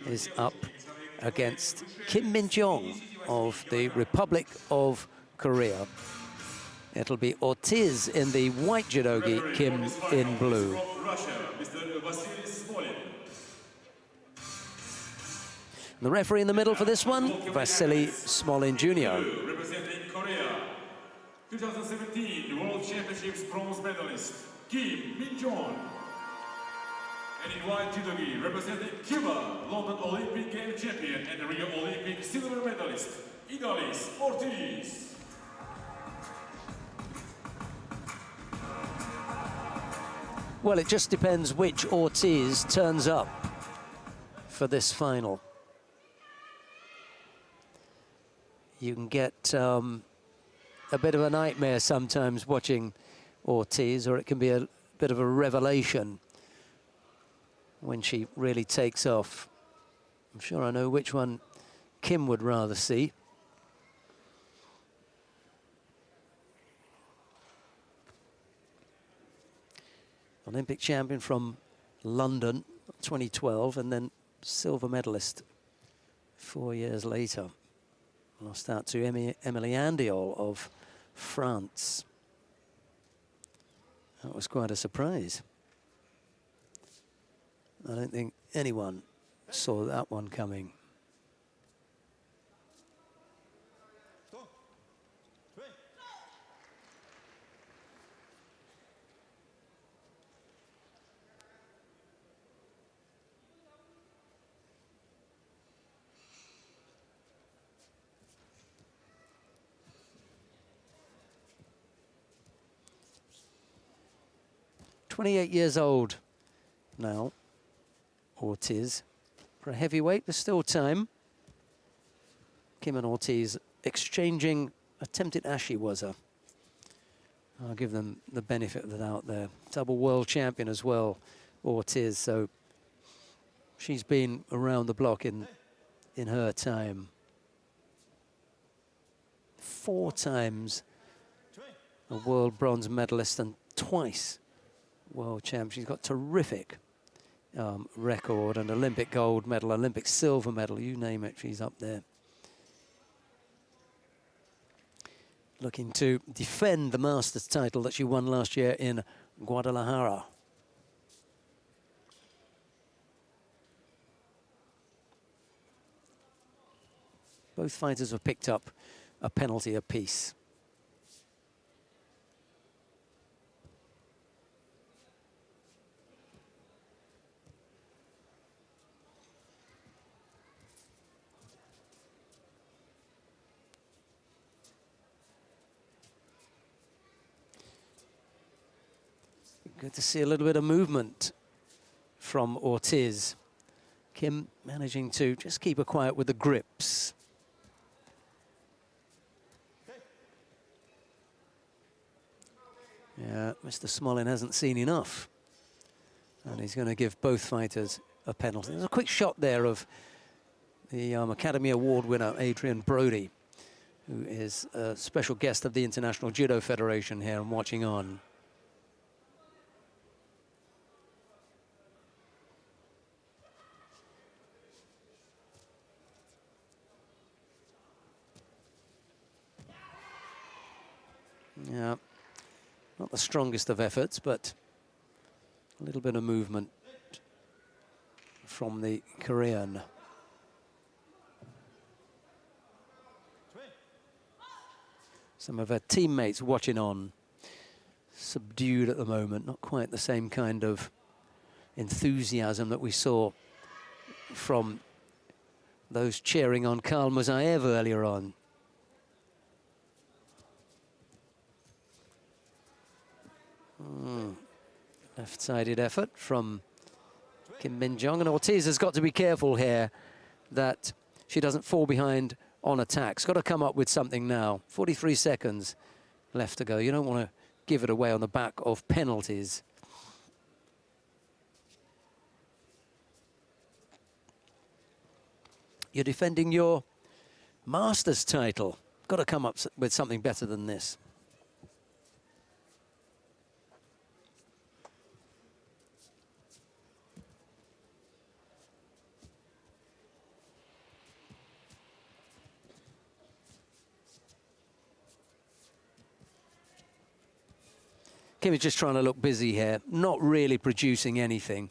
is up against Kim Min-jong of the Republic of Korea. It'll be Ortiz in the white judogi, Referee Kim for this fight in is blue. from Russia, Mr. Vasily Smolin. The referee in the middle for this one, Vasily Smolin Jr. Representing Korea, 2017 World Championships bronze medalist, Kim Min-jong. And in white judogi, representing Cuba, London Olympic Game champion and Rio Olympic silver medalist, Idalis Ortiz. Well, it just depends which Ortiz turns up for this final. You can get a bit of a nightmare sometimes watching Ortiz, or it can be a bit of a revelation when she really takes off. I'm sure I know which one Kim would rather see. Olympic champion from London, 2012, and then silver medalist 4 years later. Lost out to Emily Andiol of France. That was quite a surprise. I don't think anyone saw that one coming. "28 years old now, Ortiz. For a heavyweight, there's still time. Kim and Ortiz exchanging attempted Ashiwaza. I'll give them the benefit of the doubt there. Double world champion as well, Ortiz, so she's been around the block in her time. 4 times a world bronze medalist and twice world champ. She's got terrific record, and Olympic gold medal, Olympic silver medal, you name it, she's up there. Looking to defend the Masters title that she won last year in Guadalajara. Both fighters have picked up a penalty apiece. Good to see a little bit of movement from Ortiz. Kim managing to just keep her quiet with the grips. Yeah, Mr. Smolin hasn't seen enough. And he's going to give both fighters a penalty. There's a quick shot there of the Academy Award winner, Adrian Brody, who is a special guest of the International Judo Federation here and watching on. Yeah, not the strongest of efforts, but a little bit of movement from the Korean. Some of her teammates watching on, subdued at the moment, not quite the same kind of enthusiasm that we saw from those cheering on Kyle Musayev earlier on. Left-sided effort from Kim Min-jong, and Ortiz has got to be careful here that she doesn't fall behind on attack. She's got to come up with something now. 43 seconds left to go. You don't want to give it away on the back of penalties. You're defending your Masters title. Got to come up with something better than this. Kim is just trying to look busy here, not really producing anything.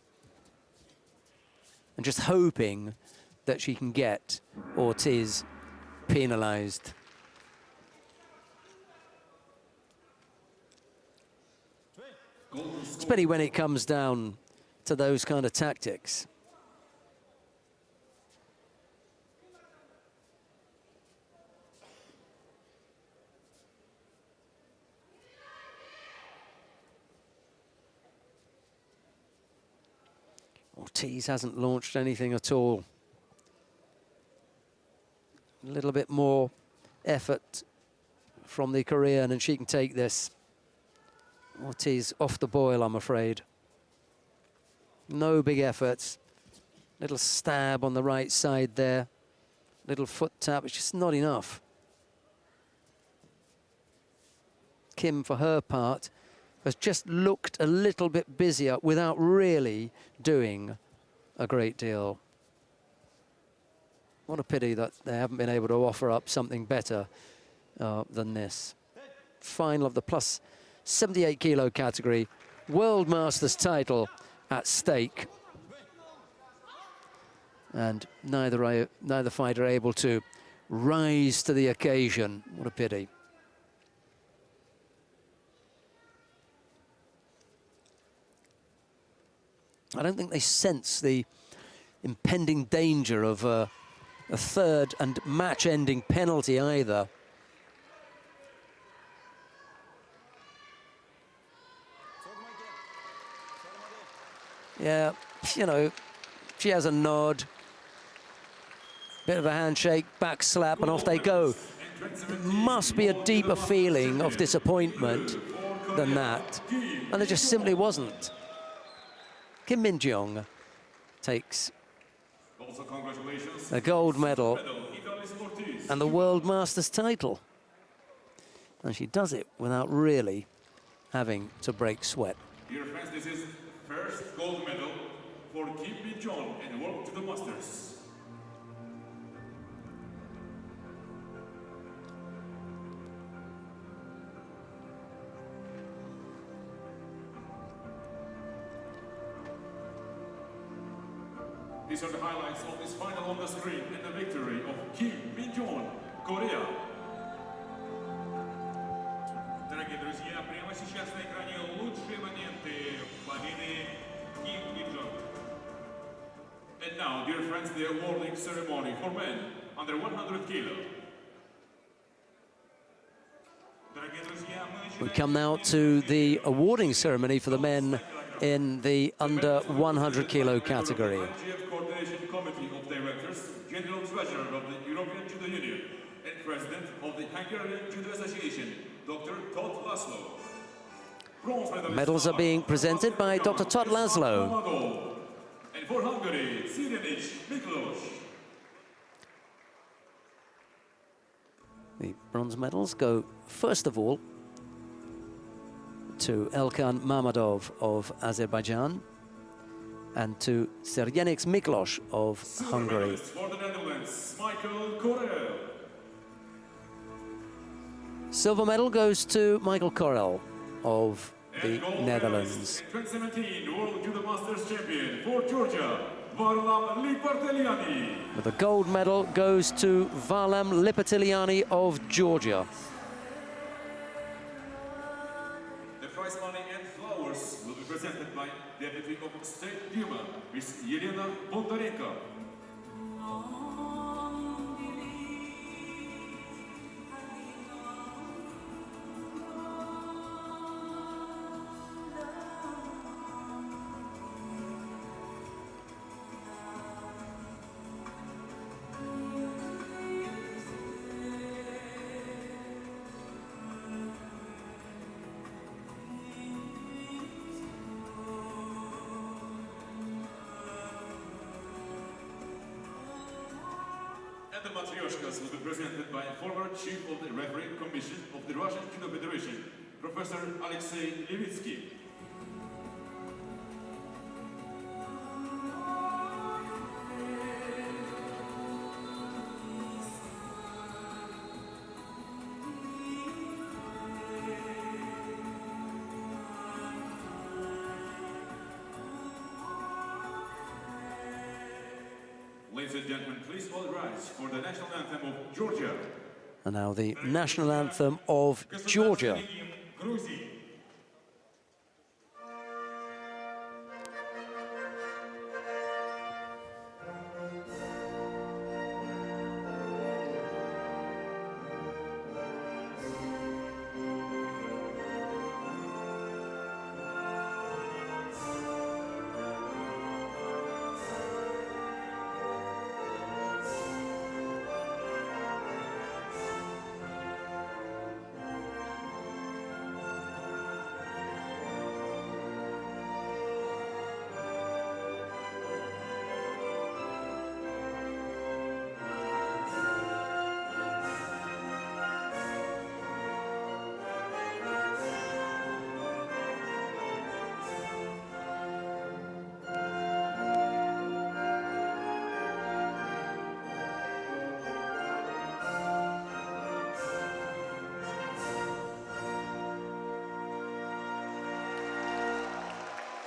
And just hoping that she can get Ortiz penalized. It's pity when it comes down to those kind of tactics. Ortiz hasn't launched anything at all. A little bit more effort from the Korean and she can take this. Ortiz off the boil, I'm afraid. No big efforts. Little stab on the right side there. Little foot tap, it's just not enough. Kim, for her part, has just looked a little bit busier without really doing a great deal. What a pity that they haven't been able to offer up something better than this. Final of the plus 78 kilo category, World Masters title at stake. And neither fighter able to rise to the occasion. What a pity. I don't think they sense the impending danger of a third and match-ending penalty either. Yeah, you know, she has a nod, bit of a handshake, back slap, and off they go. It must be a deeper feeling of disappointment than that, and there just simply wasn't. Kim Min-jeong takes a gold medal and the World Masters title. And she does it without really having to break sweat. Dear friends, this is first gold medal for Kim Min-jeong and World Judo Masters. These are the highlights of this final on the screen and the victory of Kim Min-jeong, Korea. Дорогие друзья, прямо сейчас на экране лучшие моменты победы Kim Min-jeong. And now, dear friends, the awarding ceremony for men under 100 kilo. We come now to the awarding ceremony for the men in the under 100 kilo category. IGF Coordination Committee of Directors, General Treasurer of the European Judo Union, and President of the Hungarian Judo Association, Dr. Todd Laszlo. Medals are being presented by Dr. Todd Laszlo. And for Hungary, Sirenic Miklos. The bronze medals go, first of all, to Elkan Mamadov of Azerbaijan and to Sergenik Miklos of Hungary. For the Netherlands, Michael Corel. Silver medal goes to Michael Corel of the Netherlands. 2017 World Judo Masters Champion for Georgia, Varlam Liparteliani. But the gold medal goes to Varlam Liparteliani of Georgia. The prize money and flowers will be presented by Deputy of State Duma, Ms. Yelena Bondarenko. And the Matryoshkas will be presented by former Chief of the Referee Commission of the Russian Judo Federation, Professor Alexei Levitsky. Ladies and gentlemen, please all rise for the national anthem of Georgia. And now the national anthem of Georgia. Государственный гимн Грузии.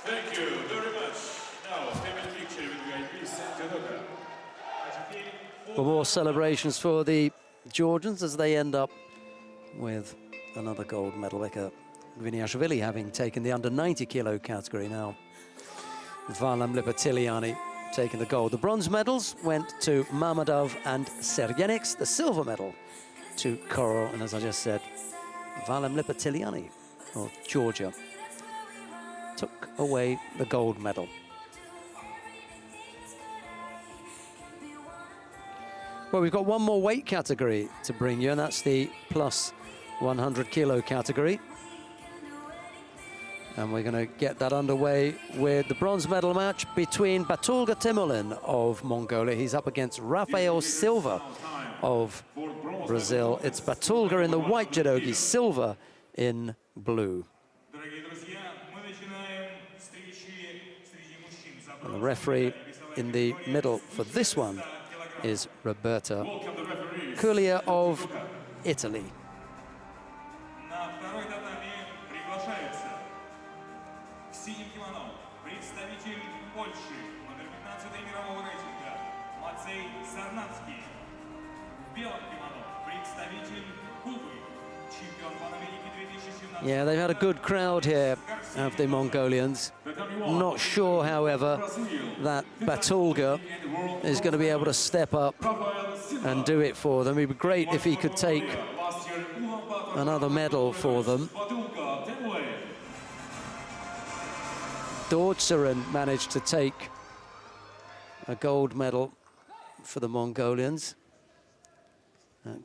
Thank you very much. Now, family picture with VIP Sanjanoka. For more celebrations for the Georgians as they end up with another gold medal. Beka Gviniashvili having taken the under 90 kilo category now. Valam Lipatiliani taking the gold. The bronze medals went to Mamadov and Sergenix. The silver medal to Korol. And as I just said, Valam Lipatiliani of Georgia took away the gold medal. Well, we've got one more weight category to bring you, and that's the plus 100 kilo category. And we're going to get that underway with the bronze medal match between Batulga Timolin of Mongolia. He's up against Rafael Silva of Brazil. It's Batulga in the white judogi, Silva in blue. And the referee in the middle for this one is Roberta Culia of Italy. На второй татами приглашается в синем кимоно представитель Польши, номер 15 мирового рейтинга Мацей Сарнацкий. В белом кимоно представитель Кубы, чемпион Панамерики 2017. Yeah, they've had a good crowd here of the Mongolians. Not sure, however, that Batulga is going to be able to step up and do it for them. It'd be great if he could take another medal for them. Dordtsarin managed to take a gold medal for the Mongolians.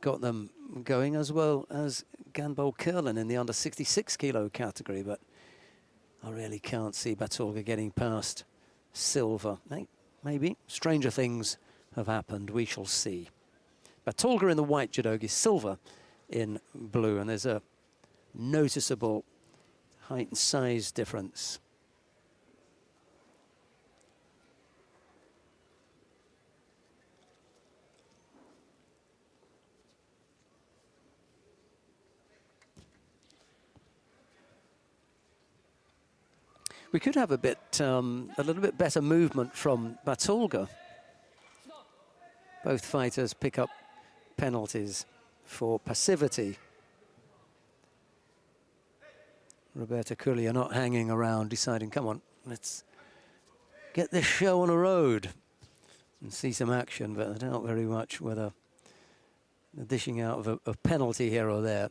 Got them going, as well as Ganbol Kurlin in the under 66 kilo category, but I really can't see Batulga getting past Silva. Maybe stranger things have happened, we shall see. Batulga in the white judogi, Silva in blue, and there's a noticeable height and size difference. We could have a little bit better movement from Batulga. Both fighters pick up penalties for passivity. Roberta Culia not hanging around, deciding, come on, let's get this show on the road and see some action, but I doubt very much whether the dishing out of a penalty here or there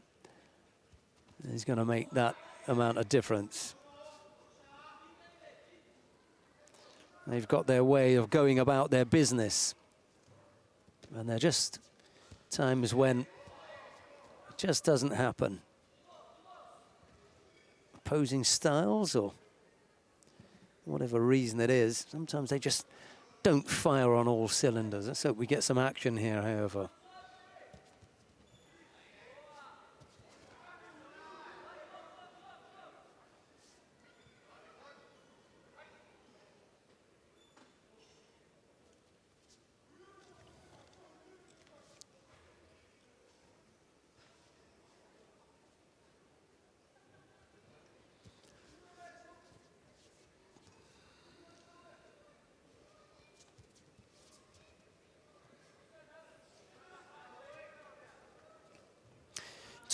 is going to make that amount of difference. They've got their way of going about their business. And they're just times when it just doesn't happen. Opposing styles, or whatever reason it is, sometimes they just don't fire on all cylinders. Let's hope we get some action here, however.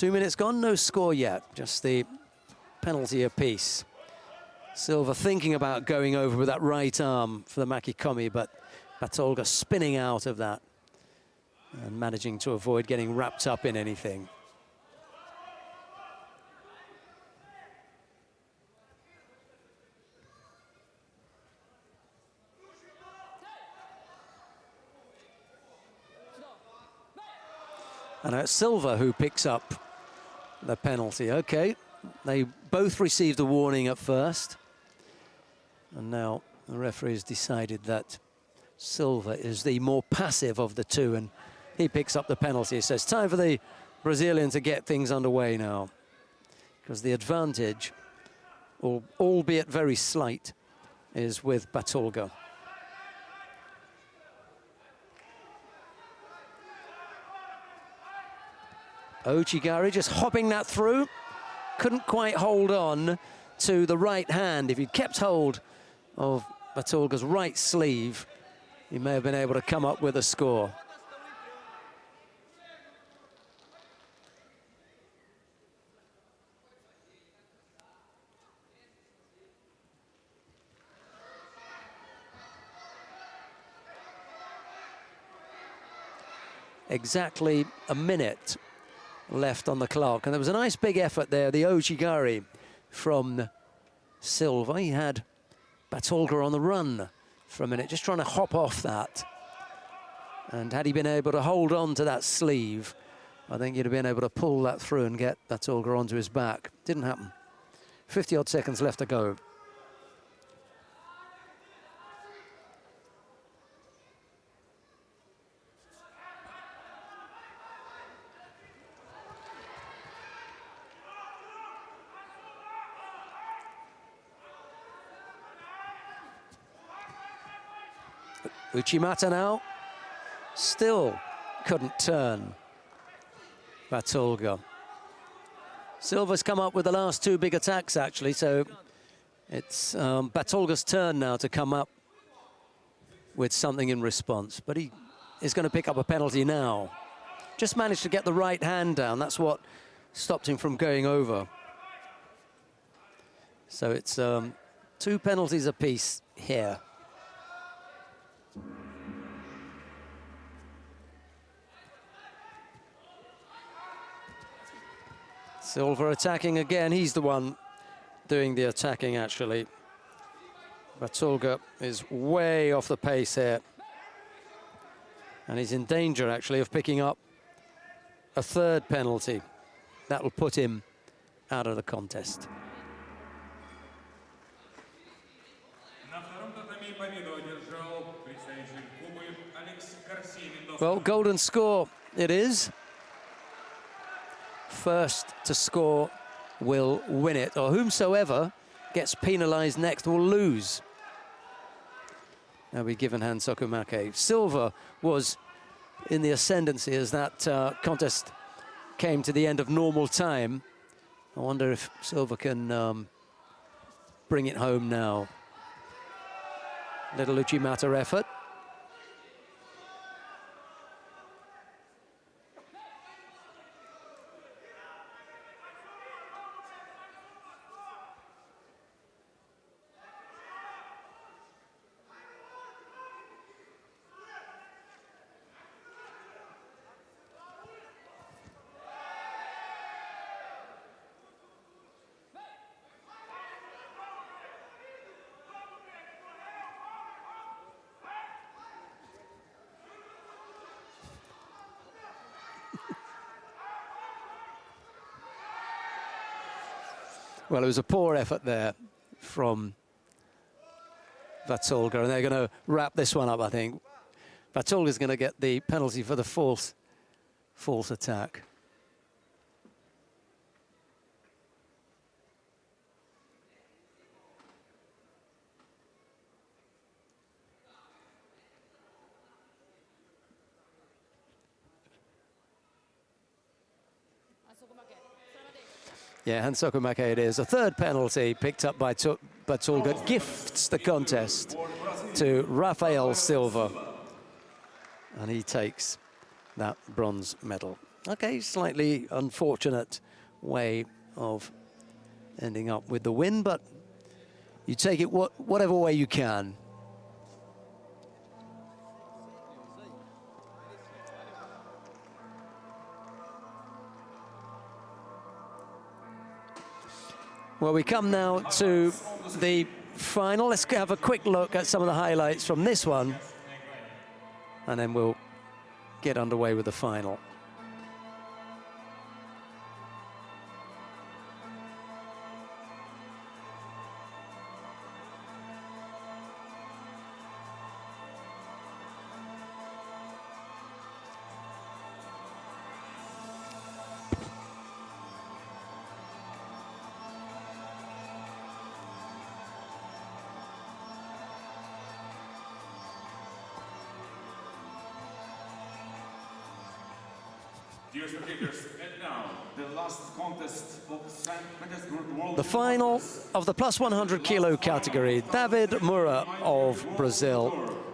2 minutes gone, no score yet, just the penalty apiece. Silva thinking about going over with that right arm for the Makikomi, but Batolga spinning out of that and managing to avoid getting wrapped up in anything. And it's Silva who picks up the penalty. Okay, they both received a warning at first. And now the referee's decided that Silva is the more passive of the two, and he picks up the penalty. So it's time for the Brazilian to get things underway now, because the advantage, albeit very slight, is with Batolga. Ouchigari just hopping that through. Couldn't quite hold on to the right hand. If he'd kept hold of Batolga's right sleeve, he may have been able to come up with a score. Exactly a minute left on the clock, and there was a nice big effort there, the Ouchigari from Silva. He had Batolga on the run for a minute, just trying to hop off that. And had he been able to hold on to that sleeve, I think he'd have been able to pull that through and get Batolga onto his back. Didn't happen. 50-odd seconds left to go. Uchimata now, still couldn't turn Batolga. Silva's come up with the last two big attacks, actually, so it's Batolga's turn now to come up with something in response. But he is going to pick up a penalty now. Just managed to get the right hand down. That's what stopped him from going over. So it's 2 penalties apiece here. Silva attacking again. He's the one doing the attacking, actually. Batolga is way off the pace here. And he's in danger, actually, of picking up a third penalty. That will put him out of the contest. Well, golden score it is. First to score will win it, or whomsoever gets penalised next will lose. Now be given Hansoku Make. Silva was in the ascendancy as that contest came to the end of normal time. I wonder if Silva can bring it home now. Little Uchimata effort. Well, it was a poor effort there from Batolga, and they're going to wrap this one up, I think. Batolga's going to get the penalty for the false attack. Yeah, Hansoku Make it is. A third penalty picked up by Batolga gifts the contest to Rafael Silva. And he takes that bronze medal. Okay, slightly unfortunate way of ending up with the win, but you take it whatever way you can. Well, we come now to the final. Let's have a quick look at some of the highlights from this one, and then we'll get underway with the final. Dear spectators, and now the last contest of St. Petersburg World. The final of the plus 100 kilo category. David Mura of Brazil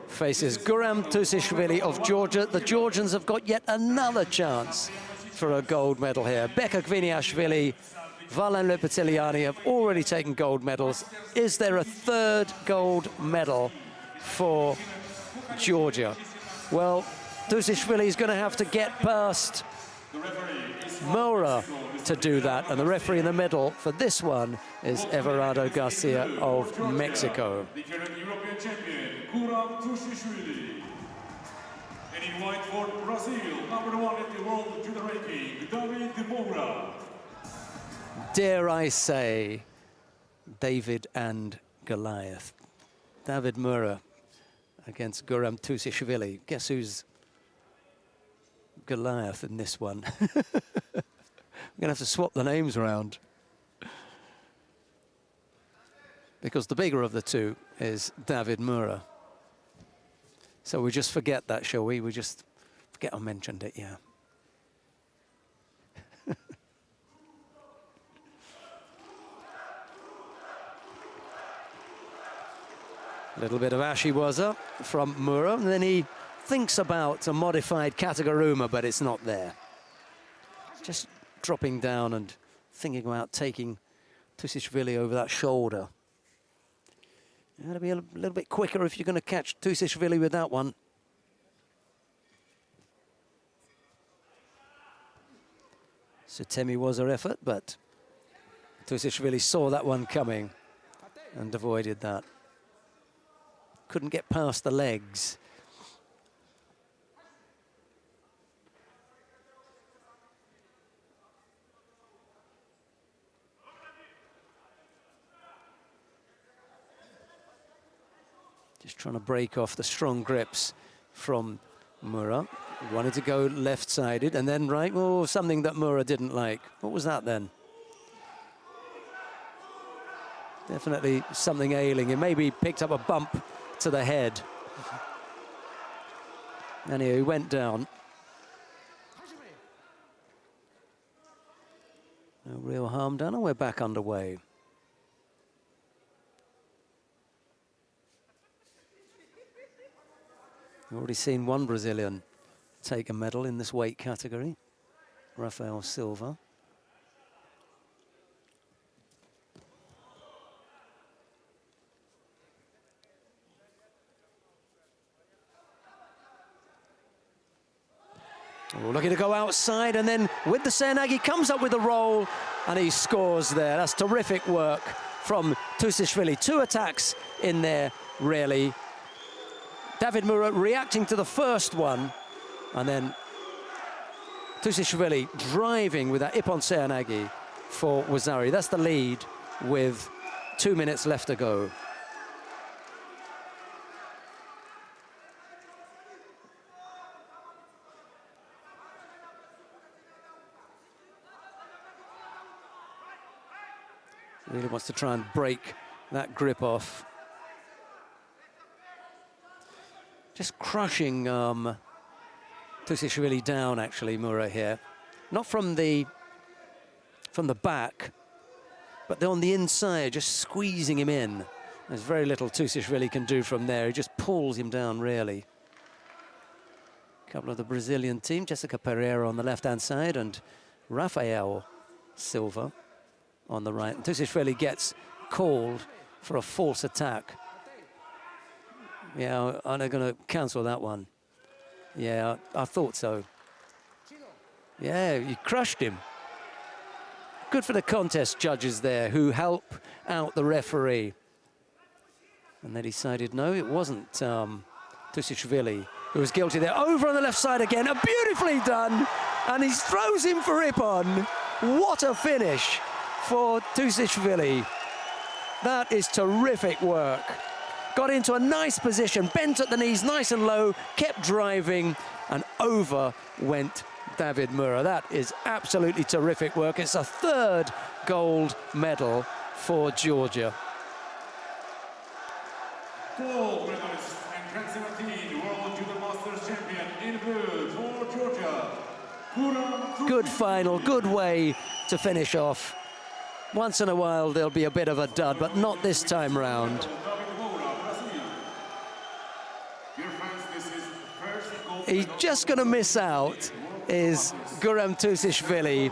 faces Guram Tusishvili of Georgia. The Georgians have got yet another chance for a gold medal here. Beka Kviniashvili, Valan Lepetiliani have already taken gold medals. Is there a third gold medal for Georgia? Well, Tusishvili is going to have to get past Mora to do that, and the referee in the middle for this one is Everardo Garcia of Mexico. The current European champion, Guram Tusishvili. And in white for Brazil, #1 at the World Judo Ranking, David Moura. Dare I say, David and Goliath. David Mura against Guram Tusishvili. Guess who's Goliath in this one? We're going to have to swap the names around, because the bigger of the two is David Mura. So we just forget that, shall we? We just forget I mentioned it, yeah. A little bit of ashiwaza from Mura, and then he thinks about a modified Kataguruma, but it's not there. Just dropping down and thinking about taking Tusishvili over that shoulder. You got to be a little bit quicker if you're going to catch Tusishvili with that one. Sutemi was her effort, but Tusishvili saw that one coming and avoided that. Couldn't get past the legs. Just trying to break off the strong grips from Mura. Wanted to go left-sided and then right. Oh, something that Mura didn't like. What was that then? Definitely something ailing. It maybe picked up a bump to the head. Anyway, he went down. No real harm done, and we're back underway. We've already seen one Brazilian take a medal in this weight category, Rafael Silva. Oh, looking to go outside, and then with the Seoinage, comes up with the roll, and he scores there. That's terrific work from Tusishvili. 2 attacks in there, really. David Mura reacting to the first one, and then Tusishvili driving with that Ippon Seoinage for Wazari. That's the lead with 2 minutes left to go. Really wants to try and break that grip off. Just crushing Tusishvili down, actually, Mura here. Not from the back, but on the inside, just squeezing him in. There's very little Tusishvili can do from there. He just pulls him down, really. A couple of the Brazilian team, Jessica Pereira on the left-hand side and Rafael Silva on the right. Tusishvili gets called for a false attack. Yeah, I'm going to cancel that one. Yeah, I thought so. Yeah, he crushed him. Good for the contest judges there who help out the referee. And they decided, no, it wasn't Tusishvili who was guilty there. Over on the left side again, beautifully done. And he throws him for Ippon. What a finish for Tusishvili. That is terrific work. Got into a nice position, bent at the knees, nice and low, kept driving, and over went David Mura. That is absolutely terrific work. It's a third gold medal for Georgia. Gold medalist and 2017 World Judo Masters champion in blue for Georgia. Good final, good way to finish off. Once in a while there'll be a bit of a dud, but not this time round. He's just going to miss out is Guram Tusishvili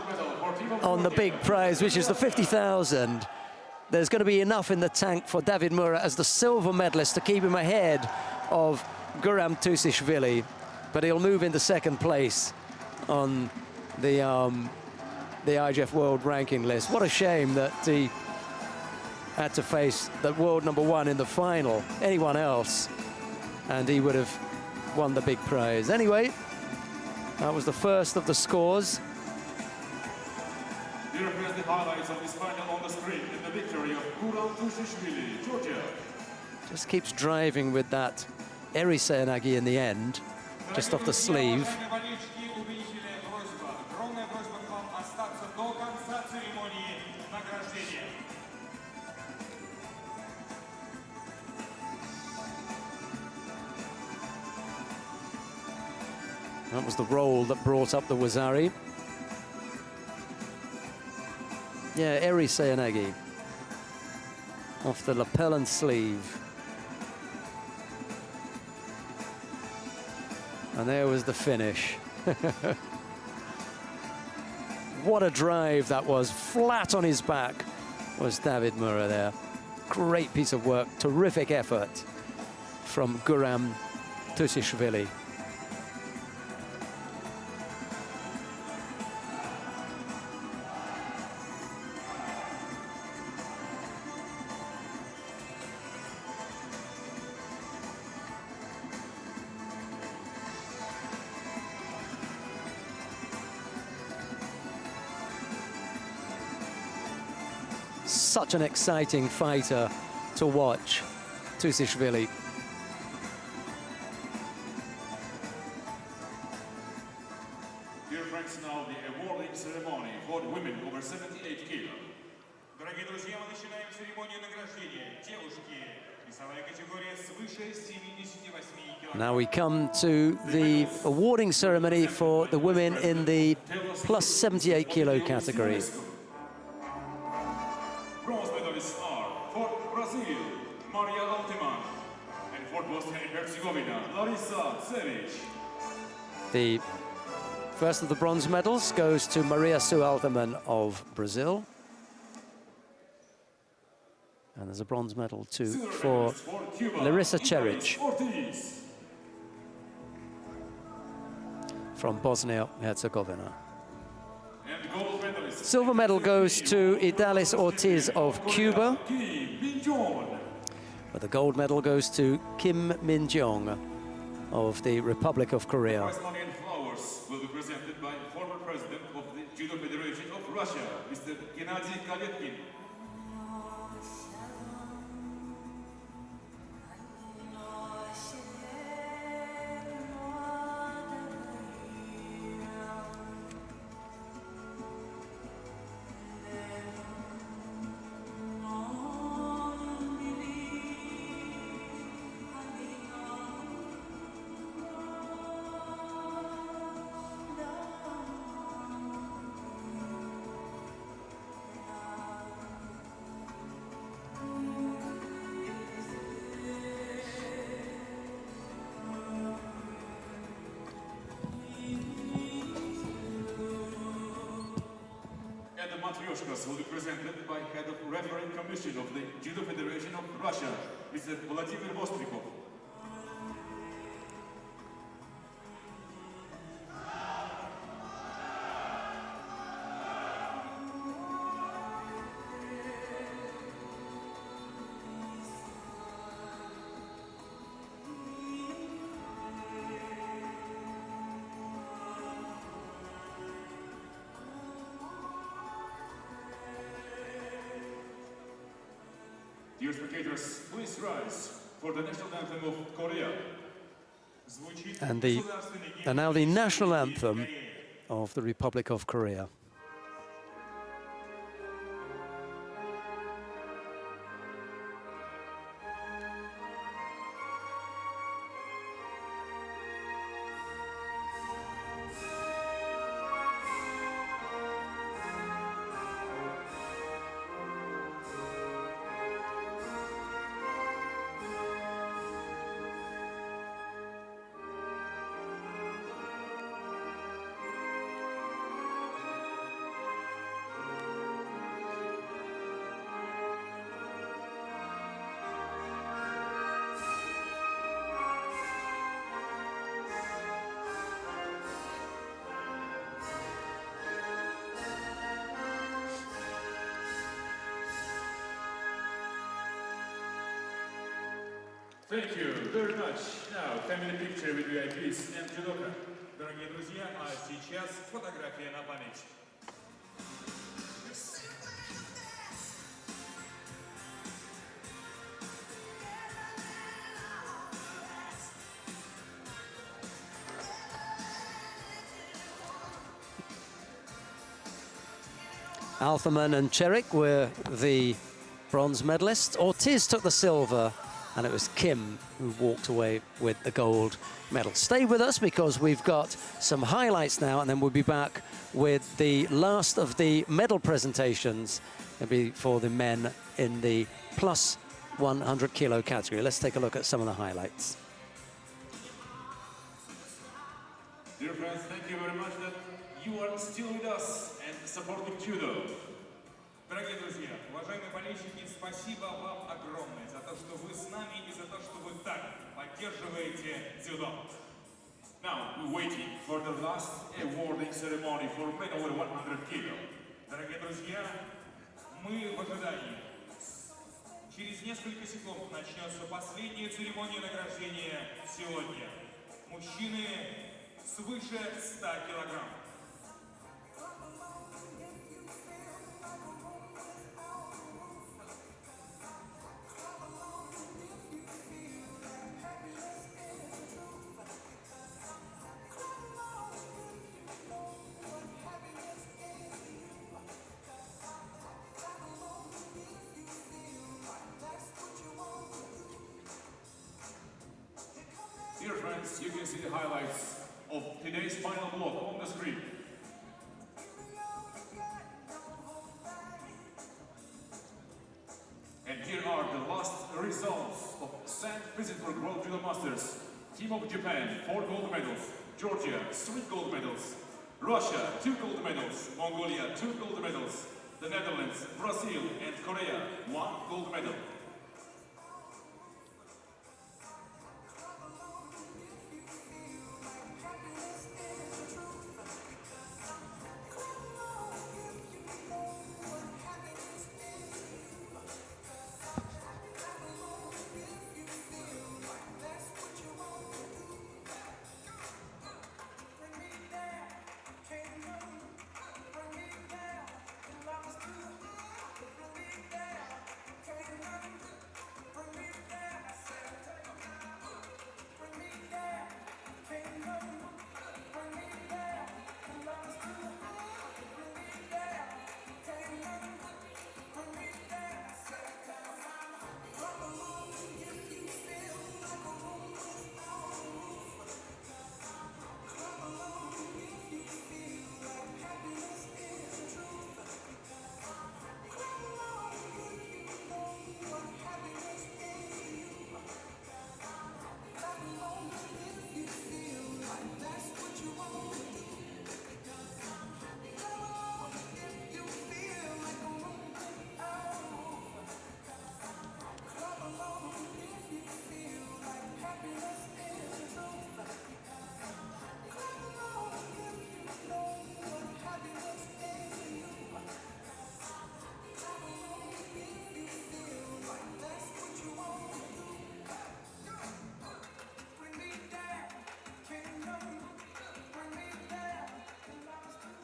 on the big prize, which is the 50,000. There's going to be enough in the tank for David Mura as the silver medalist to keep him ahead of Guram Tusishvili, but he'll move into second place on the IJF World Ranking list. What a shame that he had to face the world #1 in the final. Anyone else, and he would have won the big prize. Anyway, that was the first of the scores. Here are the highlights of this final on the screen in the victory of Guram Tusishvili, Georgia. Just keeps driving with that Eri Seyanagi in the end, just off the sleeve. That was the roll that brought up the Wazari. Yeah, Eri Seyanagi off the lapel and sleeve. And there was the finish. What a drive that was. Flat on his back was David Mura there. Great piece of work, terrific effort from Guram Tusishvili. Such an exciting fighter to watch, Tusishvili. Dear friends, now the awarding ceremony for the women over 78 kg. Дорогие друзья, мы начинаем церемонию награждения. Девушки, весовая категория свыше 78 кг. Now we come to the awarding ceremony for the women in the plus 78 kilo category. Bronze medalists are for Brazil, Maria Altman, and for Bosnia and Herzegovina, Larissa Ceric. The first of the bronze medals goes to Maria Sue Alderman of Brazil. And there's a bronze medal too for Larissa Ceric from Bosnia-Herzegovina. Silver medal goes to Idalis Ortiz of Cuba, but the gold medal goes to Kim Min-jong of the Republic of Korea. Money and flowers will be presented by former president of the Judo Federation of Russia, Mr. Gennady Kaletkin. Matryoshkas will be presented by Head of Refereeing Commission of the Judo Federation of Russia, Mr. Vladimir Vostrikov. Dear spectators, please rise for the national anthem of Korea. And now the national anthem of the Republic of Korea. Thank you very much. Now, family picture with VIPs and judoka. Дорогие друзья, а сейчас фотография на память. Alphaman and Cherik were the bronze medalists. Ortiz took the silver, and it was Kim who walked away with the gold medal. Stay with us because we've got some highlights now, and then we'll be back with the last of the medal presentations. It'll be for the men in the plus 100 kilo category. Let's take a look at some of the highlights. Dear friends, thank you very much that you are still with us and supporting judo. Дорогие друзья, уважаемые болельщики, спасибо вам огромное за то, что вы с нами и за то, что вы так поддерживаете дзюдо. Now, we're waiting for the last awarding ceremony for men over 100 kilo. Дорогие друзья, мы в ожидании. Через несколько секунд начнется последняя церемония награждения сегодня. Мужчины свыше 100 килограмм. Dear friends, you can see the highlights of today's final block on the screen. And here are the last results of St. Petersburg World Judo Masters. Team of Japan, 4 gold medals. Georgia, 3 gold medals. Russia, 2 gold medals. Mongolia, 2 gold medals. The Netherlands, Brazil, and Korea, 1 gold medal.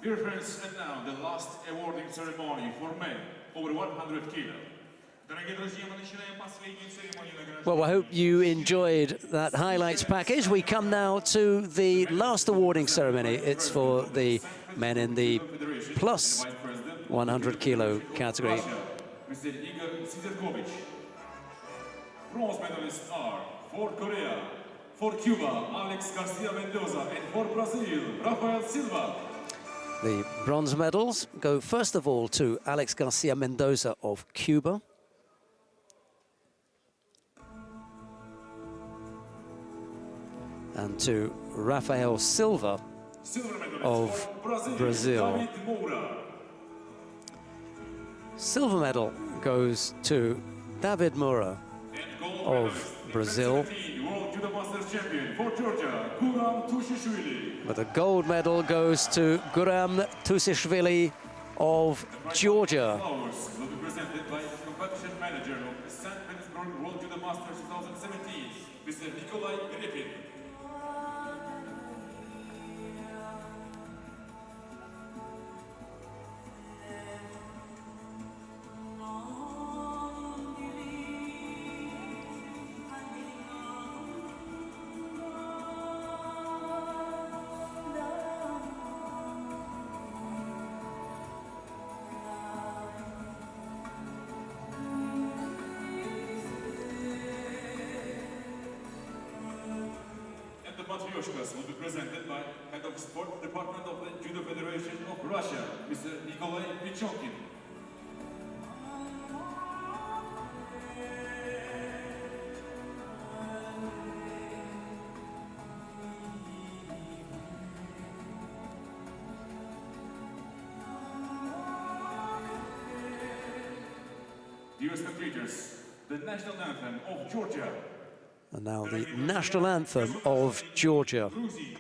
Dear friends, and now the last awarding ceremony for men over 100 kilo. Дорогие друзья, мы начинаем последнюю церемонию награждения. Well, I hope you enjoyed that highlights package. We come now to the last awarding ceremony. It's for the men in the plus 100 kilo category. Mr. Igor Sizerkovich. Bronze medalists are for Korea, for Cuba, Alex Garcia Mendoza, and for Brazil, Rafael Silva. The bronze medals go first of all to Alex Garcia Mendoza of Cuba. And to Rafael Silva Silver medalist of for Brazil. David Moura. Silver medal goes to David Moura And gold of medalist, Brazil. 2017 World Judo Masters champion for Georgia, Guram Tushishvili. But the gold medal goes to Guram Tusishvili of Georgia. Flowers will be presented by competition manager of the St. Petersburg World Judo Masters 2017, Mr. Nikolai Grepin. The Matryoshkas will be presented by Head of Sport Department of the Judo Federation of Russia, Mr. Nikolai Pichonkin. Dear spectators, the national anthem of Georgia. And now the national anthem of Georgia. Грузии.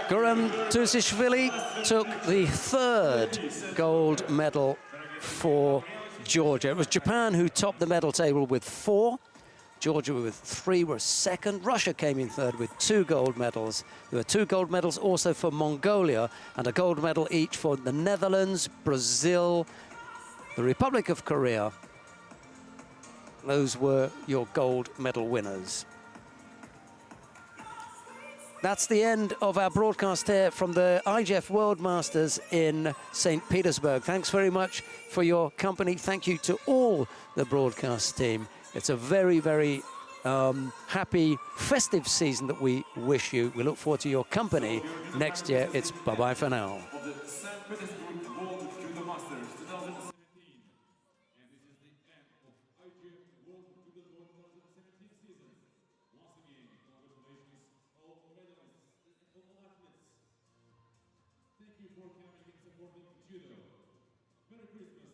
Guram Tusishvili took the third gold medal for Georgia. It was Japan who topped the medal table with 4. Georgia with 3 were second. Russia came in third with 2 gold medals. There were 2 gold medals also for Mongolia and a gold medal each for the Netherlands, Brazil, the Republic of Korea. Those were your gold medal winners. That's the end of our broadcast here from the IJF World Masters in St. Petersburg. Thanks very much for your company. Thank you to all the broadcast team. It's a very, very happy, festive season that we wish you. We look forward to your company next year. It's bye-bye for now. Of the St. Petersburg World Judo Masters 2017. And this is the end of IJF World Judo 2017 season. Once again, congratulations all medalists and all athletes. Thank you for coming and supporting judo. Merry Christmas.